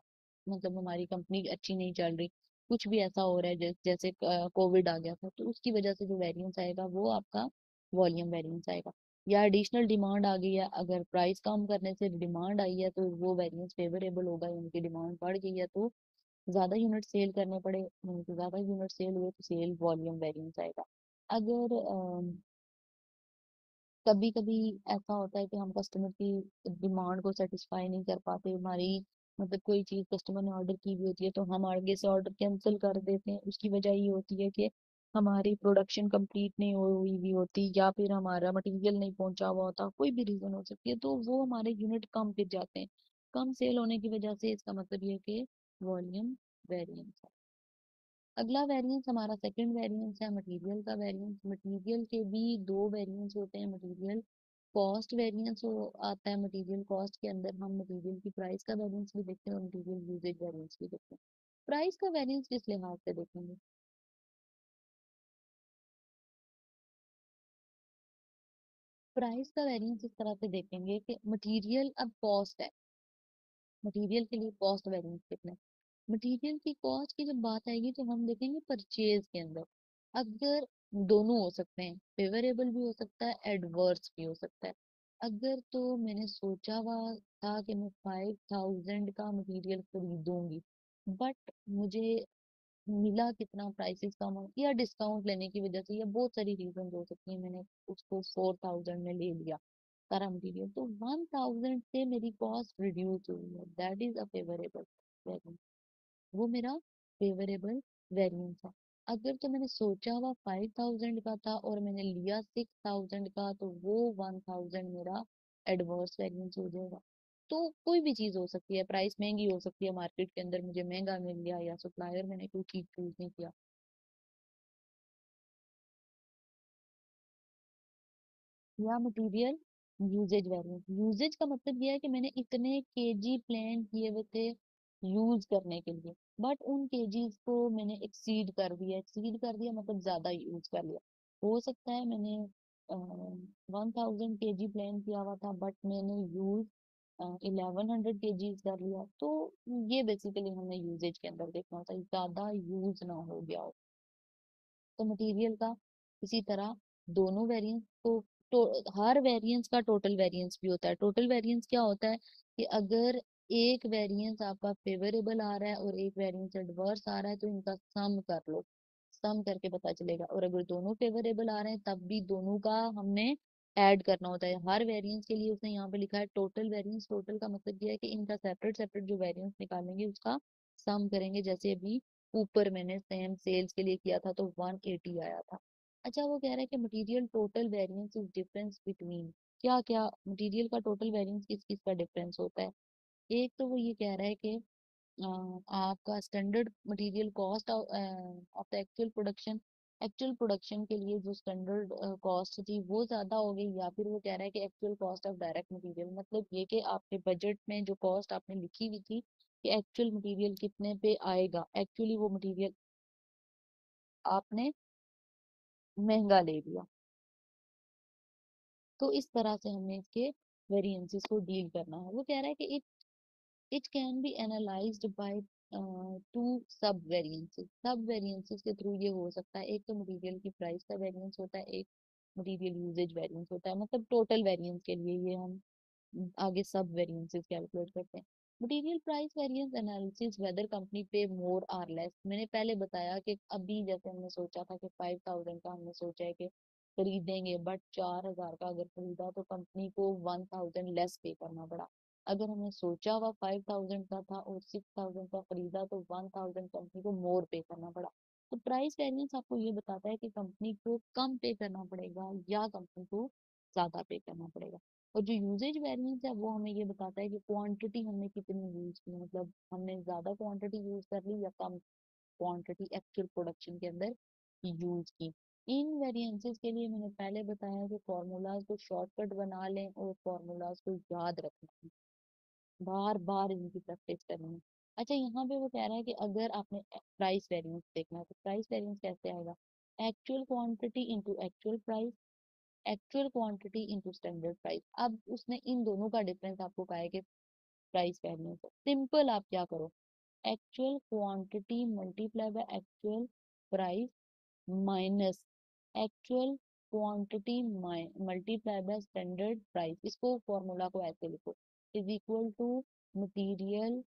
मतलब हमारी कंपनी अच्छी नहीं चल रही, कुछ भी ऐसा हो रहा है, जैसे कोविड आ गया था, तो उसकी वजह से जो वेरिएंस आएगा वो आपका वॉल्यूम वेरिएंस आएगा। या एडिशनल डिमांड आ गई है, अगर प्राइस कम करने से डिमांड आई है तो वो वेरिएंस फेवरेबल होगा, उनकी डिमांड बढ़ गई है तो ज्यादा यूनिट सेल करने पड़े, तो ज्यादा यूनिट सेल हुए तो सेल वॉल्यूम वेरिएंस आएगा। अगर कभी कभी ऐसा होता है कि हम कस्टमर की डिमांड को सेटिस्फाई नहीं कर पाते, हमारी मतलब कोई चीज कस्टमर ने ऑर्डर की भी होती है तो हम आगे से ऑर्डर कैंसिल कर देते हैं, उसकी वजह ये होती है कि हमारी प्रोडक्शन कंप्लीट नहीं हुई हुई होती, या फिर हमारा मटेरियल नहीं पहुंचा हुआ होता, कोई भी रीजन हो सकती है, तो वो हमारे यूनिट कम गिर जाते हैं। कम सेल होने की वजह से इसका मतलब ये है कि वॉल्यूम वेरिएंस। अगला वेरिएंस हमारा सेकंड वेरिएंस है मटेरियल का वेरिएंस। मटेरियल के भी दो वेरिएंस होते हैं, मटेरियल कॉस्ट वेरिएंस हो आता है, मटेरियल कॉस्ट के अंदर हम मटेरियल की प्राइस का वेरिएंस भी देखते हैं और मटेरियल यूजेज वेरिएंस भी देखते हैं। प्राइस का वेरिएंस किस लिहाज से देखेंगे, प्राइस का वेरिएंस इस तरह से देखेंगे कि मटेरियल अब कॉस्ट है, मटेरियल के लिए कॉस्ट वेरिएंस कितना है। मटेरियल की कॉस्ट की जब बात आएगी तो हम देखेंगे परचेज के अंदर, अगर दोनों हो सकते हैं, फेवरेबल भी हो सकता है एडवर्स भी हो सकता है। अगर तो मैंने सोचा हुआ था कि मैं 5,000 का मटेरियल खरीदूंगी, बट मुझे मिला कितना, प्राइसेस कम हो या डिस्काउंट लेने की वजह से, या बहुत सारी रीजन हो सकती है, मैंने उसको 4,000 में ले लिया सारा मटेरियल, तो 1,000 से मेरी कॉस्ट रिड्यूस हुई है, that is a favourable variance, वो मेरा फेवरेबल वेरिएंस है। अगर तो मैंने सोचा हुआ 5,000 का था और मैंने लिया 6,000 का, तो वो 1,000 मेरा एडवर्स वेरिएंस हो जाएगा। तो कोई भी चीज हो सकती है, प्राइस महंगी हो सकती है, मार्केट के अंदर मुझे महंगा मिल गया, या सप्लायर मैंने कोई चीज चूज नहीं किया। या मटेरियल यूजेज वेरिएंस, यूजेज का मतलब ये है कि मैंने इतने केजी प्लान किए हुए थे यूज करने के लिए, बट उन केजीज को मैंने एक्सीड कर दिया, एक्सीड कर दिया मतलब ज्यादा यूज कर लिया। हो सकता है मैंने 1,000 केजी प्लान किया हुआ था बट मैंने यूज 1,100 केजीज कर लिया, तो ये बेसिकली हमें यूजेज के अंदर देखना होता है, ज्यादा यूज ना हो गया हो। तो मटेरियल का इसी तरह दोनों वेरिएंस को, हर वेरिएंस का टोटल वेरिएंस भी होता है। टोटल वेरिएंस क्या होता है कि अगर एक वेरिएंस आपका फेवरेबल आ रहा है और एक वेरिएंस एडवर्स आ रहा है, तो इनका सम कर लो, सम करके पता चलेगा। और अगर दोनों फेवरेबल आ रहे हैं तब भी दोनों का हमने ऐड करना होता है। हर वेरिएंस के लिए उसने यहाँ पे लिखा है टोटल वेरिएंस। टोटल का मतलब ये है कि इनका सेपरेट सेपरेट जो वेरिएंस निकालेंगे उसका सम करेंगे। जैसे अभी ऊपर मैंने सेम सेल्स के लिए किया था तो 180 आया था। अच्छा, वो कह रहा है कि material total variance is difference between, क्या क्या मटेरियल का टोटल वेरिएंस किस किस का डिफरेंस होता है। एक तो वो ये कह रहा है कि आपका standard material cost of the actual production, actual production के लिए जो स्टैंडर्ड कॉस्ट थी वो ज्यादा हो गई। या फिर वो कह रहा है कि actual cost of direct material, मतलब ये कि आपके बजट में जो कॉस्ट आपने लिखी हुई थी कि एक्चुअल मटेरियल कितने पे आएगा, एक्चुअली वो मटेरियल आपने महंगा ले लिया। तो इस तरह से हमने इसके वेरिएंसेस को डील करना है। वो कह रहा है कि it can be analysed by two सब वेरिएंसेस। सब वेरिएंसेस के थ्रू ये हो सकता है। एक तो मटेरियल की प्राइस का वेरिएंस होता है, एक मटेरियल यूजेज वेरिएंस होता है। मतलब टोटल वेरिएंस के लिए ये हम आगे सब वेरिएंसेस कैलकुलेट करते हैं। Material price variance analysis weather company पे मोर आर लेस। मैंने पहले बताया कि अभी जैसे हमने सोचा था कि 5000 का हमने सोचा है कि खरीदेंगे, बट 4000 का अगर खरीदा तो कंपनी को 1000 लेस पे करना पड़ा। अगर हमने सोचा हुआ 5000 का था और 6000 का खरीदा तो 1000 कंपनी को मोर पे करना पड़ा। तो प्राइस वेरिएंस आपको ये बताता है कि कंपनी को कम पे करना पड़ेगा या कंपनी को ज्यादा पे करना पड़ेगा। और जो यूजेज वेरिएंस है वो हमें ये बताता है कि क्वांटिटी हमने कितनी यूज की, मतलब हमने ज्यादा क्वांटिटी यूज कर ली या कम क्वांटिटी एक्चुअल प्रोडक्शन के अंदर यूज की। इन वेरिएंसेस के लिए मैंने पहले बताया कि फॉर्मूलाज को शॉर्टकट बना लें और फॉर्मूलाज को याद रखना, बार बार इनकी प्रैक्टिस करनी है। अच्छा, यहाँ पे वो कह रहा है कि अगर आपने प्राइस वेरिएंस देखना है तो प्राइस वेरिएंस कैसे आएगा, actual quantity into actual price, actual quantity into standard price. अब उसने इन दोनों का डिफरेंस आपको कहा है कि प्राइस वेरिएंस है। सिंपल, आप क्या करो, actual quantity multiply by actual price minus actual quantity multiply by standard price. इसको फॉर्मूला को ऐसे लिखो, is equal to material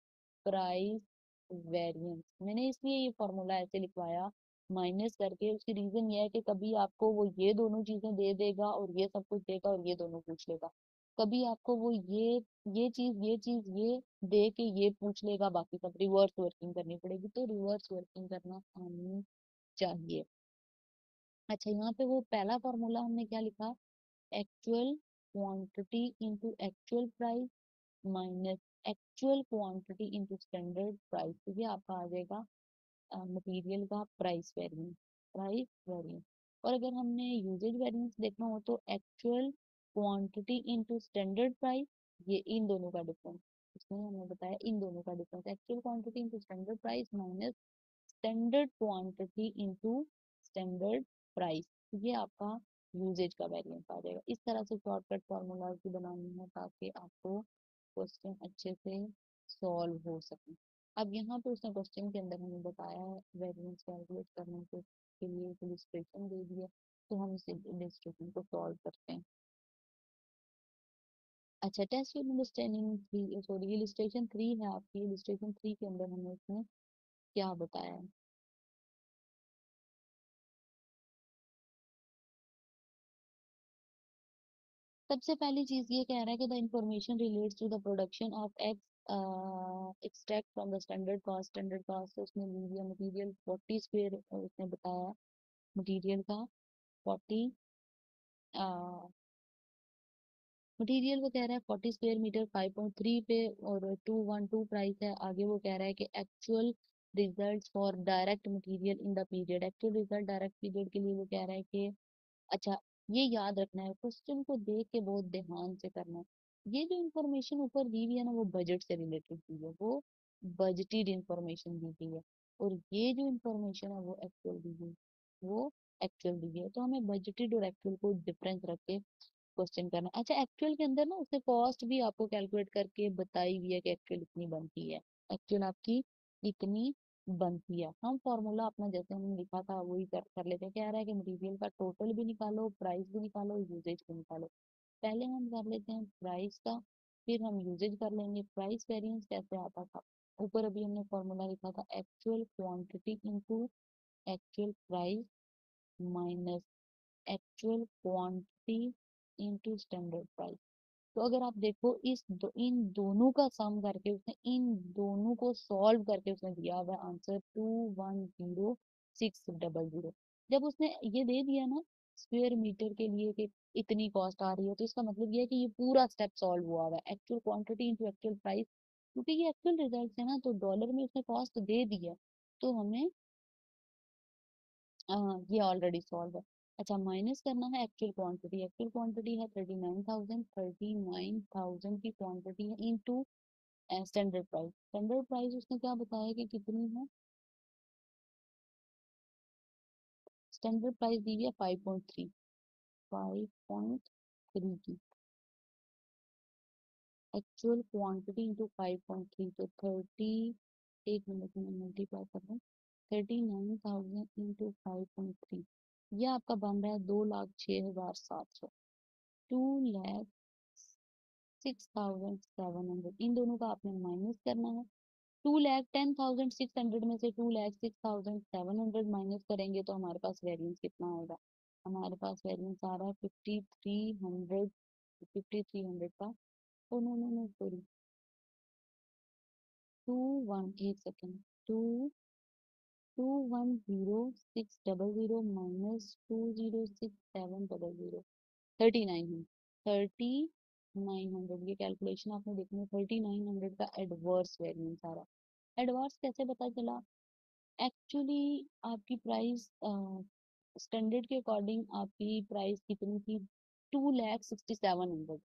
price variance. मैंने इसलिए ये फॉर्मूला ऐसे लिखवाया माइनस करके, उसकी रीजन ये है कि कभी आपको वो ये दोनों चीजें दे देगा और ये सब कुछ देगा और ये दोनों पूछ लेगा। कभी आपको वो ये दे के ये पूछ लेगा, बाकी सब रिवर्स वर्किंग करनी पड़ेगी। तो रिवर्स वर्किंग करना आनी चाहिए। अच्छा, यहाँ पे वो पहला फॉर्मूला हमने क्या लिखा, actual quantity into actual price minus actual quantity into standard price. तो ये आपका आ जाएगा मटेरियल का प्राइस वेरिएंस, प्राइस वेरिएंस। और अगर हमने यूजेज वेरिएंस देखना हो तो actual quantity into standard price, ये इन दोनों का डिफरेंस, इसमें हमने बताया इन दोनों का difference, actual quantity into standard price minus standard quantity into standard price. ये आपका यूजेज का वेरिएंस आ जाएगा। इस तरह से शॉर्टकट फॉर्मूलाज भी बनानी है ताकि आपको क्वेश्चन अच्छे से सॉल्व हो सके। अब यहाँ पे उसने क्वेश्चन के अंदर हमें बताया है वेरिएंस कैलकुलेट करने के लिए एक इलिस्ट्रेशन दे दी है, तो हम इस इलिस्ट्रेशन को सॉल्व करते हैं। अच्छा, test your understanding three, sorry illustration 3 है आपकी। इलिस्ट्रेशन 3 के अंदर हमें उसने क्या बताया है। सबसे पहली चीज ये कह रहा है कि the information relates to the production of X extract from the standard cost. Standard cost उसने ली दिया मटेरियल 40 स्क्वायर, उसने बताया मटेरियल का 40, मटेरियल वो कह रहा है 40 स्क्वायर मीटर 5.3 पे और 212 प्राइस है। आगे वो कह रहा है कि actual result for direct material in the period, actual result direct period के लिए वो कह रहा है कि अच्छा, ये याद रखना है, क्वेश्चन को देख के बहुत ध्यान से करना है। ये जो इंफॉर्मेशन ऊपर दी हुई है ना वो बजट से रिलेटेड दी है, वो बजटेड इंफॉर्मेशन दी गई है। और ये जो इंफॉर्मेशन है वो एक्चुअल दी गई, वो एक्चुअल दी गई है। तो हमें बजटेड और एक्चुअल को डिफरेंस रख के क्वेश्चन करना है। अच्छा, एक्चुअल के अंदर ना उसने कॉस्ट भी आपको कैलकुलेट करके बताई हुई है कि एक्चुअल इतनी बनती है, एक्चुअल आपकी इतनी बनती है। हम फॉर्मूला अपना जैसे हमने लिखा था वही कर लेते हैं। क्या रहा है कि मटेरियल का टोटल भी निकालो, प्राइस भी निकालो, यूजेज भी निकालो। पहले हम कर लेते हैं प्राइस का। फिर हम यूजेज कर लेंगे। प्राइस वेरिएंस कैसे आता था, ऊपर अभी हमने फॉर्मूला लिखा था, actual quantity into actual price minus actual quantity into standard price. तो अगर आप देखो इन दोनों का सम करके उसने, इन दोनों को सॉल्व करके उसने दिया हुआ आंसर 210600। जब उसने ये दे दिया ना स्क्वायर मीटर के लिए कि इतनी कॉस्ट आ रही है, तो इसका मतलब ये है कि ये पूरा स्टेप सॉल्व हुआ हुआ है, actual quantity into actual price. क्योंकि ये एक्चुअल रिजल्ट है ना, तो डॉलर में उसने कॉस्ट दे दी है, तो हमें ये ऑलरेडी सॉल्व है। अच्छा, माइनस करना है एक्चुअल क्वांटिटी। एक्चुअल क्वांटिटी है 39,000, 39,000 की क्वांटिटी है into standard price. Standard price उसने क्या बताया कि कितनी है, स्टैंडर्ड प्राइस दी हुई है 5.3, 5.3 की एक्चुअल क्वांटिटी इंटू 5.3, तो 30, एक मिनट में मल्टीप्लाई कर रहा हूँ, 39,000 इंटू 5.3, यह आपका बन रहा है 2,06,700, 2,06,700। इन दोनों का आपने माइनस करना है। 2,10,600 में से 2,06,700 माइनस करेंगे तो हमारे पास वेरिएंस कितना आएगा, हमारे पास वेरिएंस आ रहा है 5,300, 5,300 का, oh no no no sorry, two one, एक सेकेंड, टू 2,10,600 माइनस 2,06,700, 3,900, 3,900, ये कैलकुलेशन आपने देखनी है। 3,900 का एडवर्स वेरिएंस आ रहा है। एडवर्स कैसे पता चला, एक्चुअली आपकी प्राइस स्टैंडर्ड के अकॉर्डिंग आपकी प्राइस कितनी थी, 2,67,000।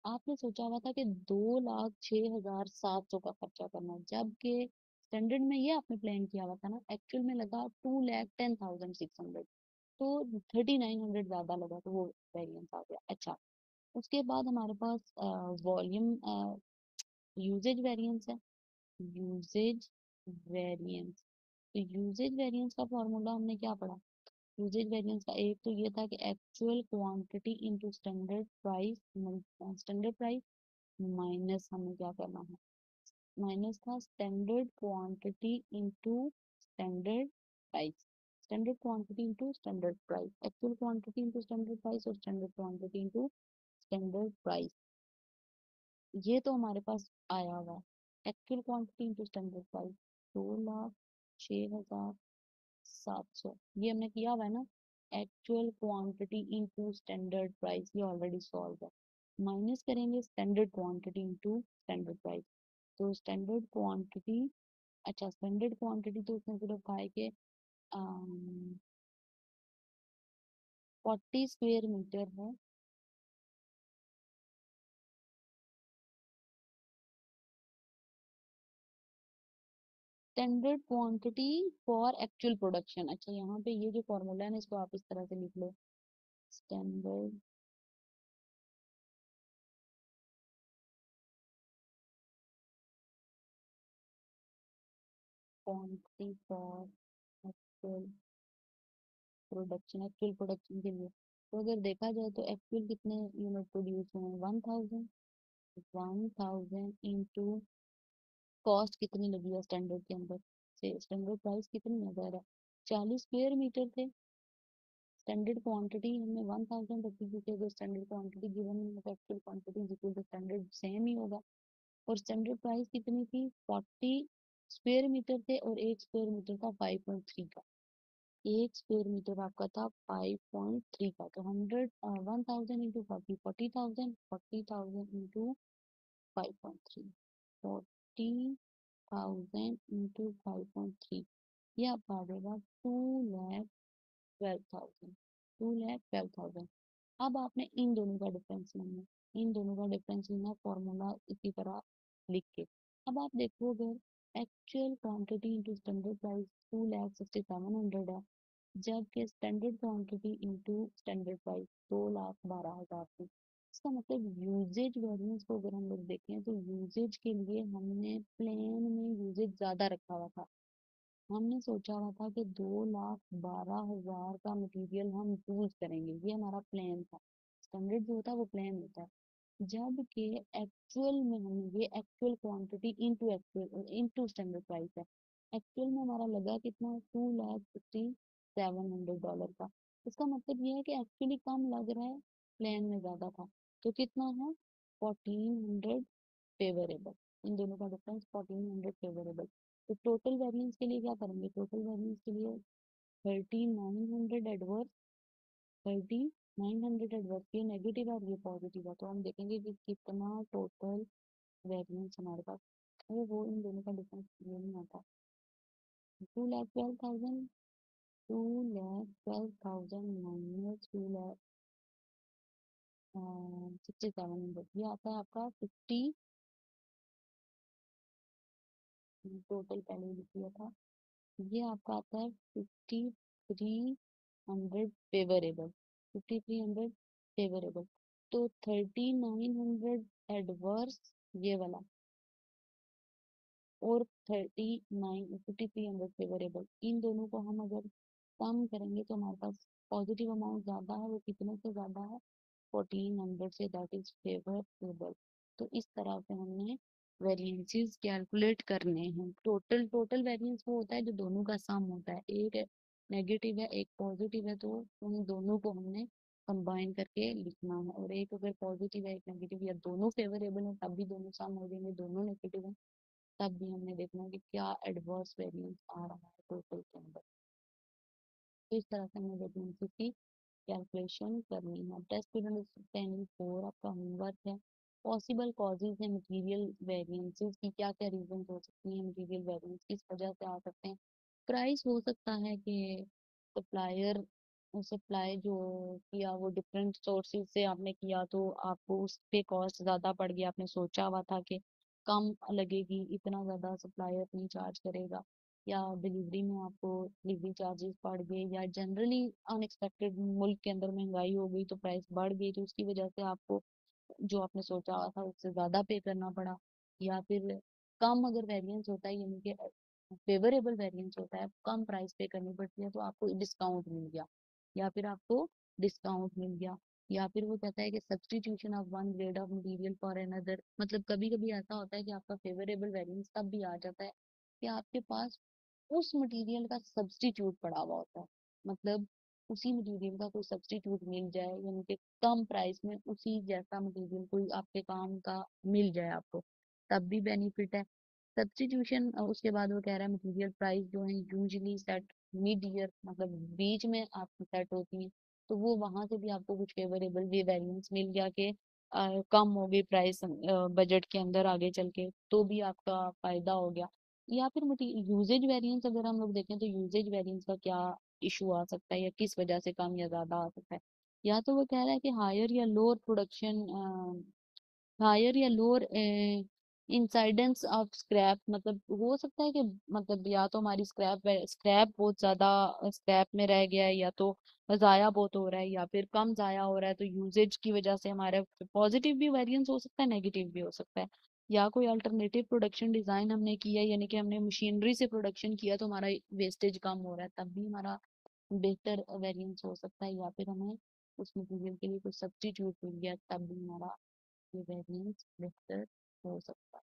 आपने सोचा हुआ था कि 2,06,700 का खर्चा करना है, जबकि स्टैंडर्ड में ये आपने प्लान किया हुआ था ना, एक्चुअल में लगा 2,10,600, तो 3,900 ज्यादा लगा, तो वो वेरिएंस आ गया। अच्छा, उसके बाद हमारे पास वॉल्यूम यूजेज वेरिएंस है, यूजेज वेरिएंस। तो यूजेज वेरिएंस का फॉर्मूला हमने क्या पढ़ा, यूजेज वेरिएंस का एक तो ये था कि actual quantity into standard price, standard price minus हमें क्या करना है, माइनस था standard quantity into standard price, standard quantity into standard price, actual quantity into standard price और standard quantity into standard price. ये तो हमारे पास आया हुआ है, actual quantity into standard price 2,06,700, ये हमने किया हुआ है ना। Actual quantity into standard price ये ऑलरेडी सॉल्व है। माइनस करेंगे standard quantity into standard price, तो स्टैंडर्ड क्वांटिटी, अच्छा स्टैंडर्ड क्वांटिटी तो उसने सिर्फ कहा है कि 40 स्क्वेयर मीटर है, standard quantity for actual production. अच्छा, यहाँ पे ये जो फॉर्मूला है ना, इसको आप इस तरह से लिख लो, standard quantity for actual production, actual production के लिए। तो अगर देखा जाए तो एक्चुअल कितने यूनिट प्रोड्यूस हुए हैं, 1,000, 1,000 इंटू कॉस्ट कितनी लगी है स्टैंडर्ड के अंदर से, स्टैंडर्ड प्राइस कितनी है, ज़रा 40 स्क्वेयर मीटर थे, स्टैंडर्ड क्वांटिटी हमने 1,000 रखी, क्योंकि अगर स्टैंडर्ड क्वांटिटी गिवन है तो actual quantity equal to standard same ही होगा। और स्टैंडर्ड प्राइस कितनी थी, 40 स्क्वेयर मीटर थे, और एक स्क्वेयर मीटर था 5.3 का, एक स्क्वेयर मीटर आपका था 5.3 का, तो 1,000 इंटू 40, 40,000, 40,000 इंटू 5.3, 40,000 इंटू 5.3, ये आपका आ जाएगा 2,12,000, 2,12,000। अब आपने इन दोनों का डिफरेंस लेना है, इन दोनों का डिफरेंस लेना, फॉर्मूला इसी तरह लिख के। अब आप देखो, अगर actual quantity into standard price 2,67,000 है, जबकि standard quantity into standard price 2,12,000 थी। इसका मतलब यूजेज वेरिएंस को अगर हम लोग देखें तो यूजेज के लिए हमने प्लेन में यूजेज ज्यादा रखा हुआ था, हमने सोचा हुआ था कि 2,12,000 का मटेरियल हम यूज करेंगे, ये हमारा प्लान था। स्टैंडर्ड जो होता है वो प्लान होता है, जब के एक्चुअल में हमने ये actual quantity into actual into standard price है। एक्चुअल में हमारा लगा कितना, 2,57,100 का। इसका मतलब ये है कि एक्चुअली कम लग रहा है, प्लान में ज्यादा था। तो कितना है, 1400 फेवरेबल। इन दोनों का डिफरेंस 1400 फेवरेबल। तो टोटल वेरिएंस के लिए क्या करेंगे, टोटल वेरिएंस के लिए 3900 एडवर्स, 3900 एडवर्स, ये नेगेटिव है और ये पॉजिटिव है, तो हम देखेंगे कि कितना टोटल वेरिएंस हमारे पास। वो इन दोनों का डिफरेंस ये नहीं आता। 2,12,000, 2,12,000 माइनस 2,67,100, ये आता है आपका 50। टोटल पहले लिख दिया था। ये आपका आता है 5,300 फेवरेबल, 5,300 फेवरेबल। तो 3,900 एडवर्स, ये वाला, और 5,300 फेवरेबल, इन दोनों को हम अगर कम करेंगे तो हमारे पास पॉजिटिव अमाउंट ज्यादा है। वो कितने से ज्यादा है, 1400 से, दैट इज फेवरेबल। तो इस तरह से हमने वेरिएंसेस कैलकुलेट करने हैं। टोटल वेरिएंस वो होता है जो दोनों का सम होता है, एक नेगेटिव है एक पॉजिटिव है, तो उन दोनों को हमने कंबाइन करके लिखना है। और एक अगर पॉजिटिव है एक नेगेटिव, या दोनों फेवरेबल है तब भी दोनों सम हो जाएंगे, दोनों नेगेटिव है तब भी हमने देखना है कि क्या एडवर्स वेरिएंस आ रहा है टोटल के अंदर। तो इस तरह से हमें वेरिएंसेस की कैलकुलेशन करनी है। टेस्ट पीरियड 10 4 आपका होमवर्क है। पॉसिबल कॉजेज है मटेरियल वेरिएंसेस की, क्या क्या रीजन हो सकती है मटेरियल वेरिएंस किस वजह से आ सकते हैं। प्राइस हो सकता है कि सप्लायर सप्लाई जो किया वो डिफरेंट सोर्सेज से आपने किया, तो आपको उस पे कॉस्ट ज्यादा पड़ गया, आपने सोचा हुआ था कि कम लगेगी, इतना ज्यादा सप्लायर नहीं चार्ज करेगा, या डिलीवरी में आपको डिलीवरी चार्जेस बढ़ गए, या जनरली अनएक्सपेक्टेड मुल्क के अंदर महंगाई हो गई तो प्राइस बढ़ गई, तो उसकी वजह से आपको जो आपने सोचा हुआ था उससे ज्यादा पे करना पड़ा। या फिर कम अगर वेरिएंस होता है, यानी कि फेवरेबल वेरिएंस होता है, कम प्राइस पे करनी पड़ती है, तो आपको डिस्काउंट मिल गया, या फिर आपको डिस्काउंट मिल गया। या फिर वो कहता है कि substitution of one grade of material for another, मतलब कभी कभी ऐसा होता है कि आपका फेवरेबल वेरिएंस तब भी आ जाता है कि आपके पास उस मटेरियल का सब्स्टिट्यूट पड़ा हुआ होता है। मतलब उसी मटेरियल का कोई सब्स्टिट्यूट मिल जाए, यानी कि कम प्राइस में उसी जैसा मटेरियल कोई आपके काम का मिल जाए आपको, तब भी बेनिफिट है। सब्स्टिट्यूशन, उसके बाद वो कह रहा है मटेरियल प्राइस जो है यूजली सेट मिड ईयर, मतलब बीच में आपकी सेट होती है, तो वो वहां से भी आपको कुछ फेवरेबल वे वेरिएंस मिल गया कि कम हो गई प्राइस बजट के अंदर आगे चल के, तो भी आपका फायदा हो गया। या फिर यूजेज वेरिएंस अगर हम लोग देखें तो यूजेज वेरिएंस का क्या इशू आ सकता है, या किस वजह से कम या ज्यादा आ सकता है। या तो वो कह रहा है कि हायर या लोअर प्रोडक्शन, हायर या लोअर इंसाइडेंस ऑफ स्क्रैप, मतलब हो सकता है कि मतलब या तो हमारी स्क्रैप बहुत ज्यादा स्क्रैप में रह गया है, या तो जाया बहुत हो रहा है, या फिर कम जाया हो रहा है, तो यूजेज की वजह से हमारे पॉजिटिव भी वेरिएंस हो सकता है नेगेटिव भी हो सकता है। या कोई अल्टरनेटिव प्रोडक्शन डिजाइन हमने किया, यानी कि हमने मशीनरी से प्रोडक्शन किया तो हमारा वेस्टेज कम हो रहा है, तब भी हमारा बेहतर वेरिएंस हो सकता है। या फिर हमें उस मटेरियल के लिए कुछ सब्स्टिट्यूट मिल गया, तब भी हमारा ये वेरिएंस बेहतर हो सकता है।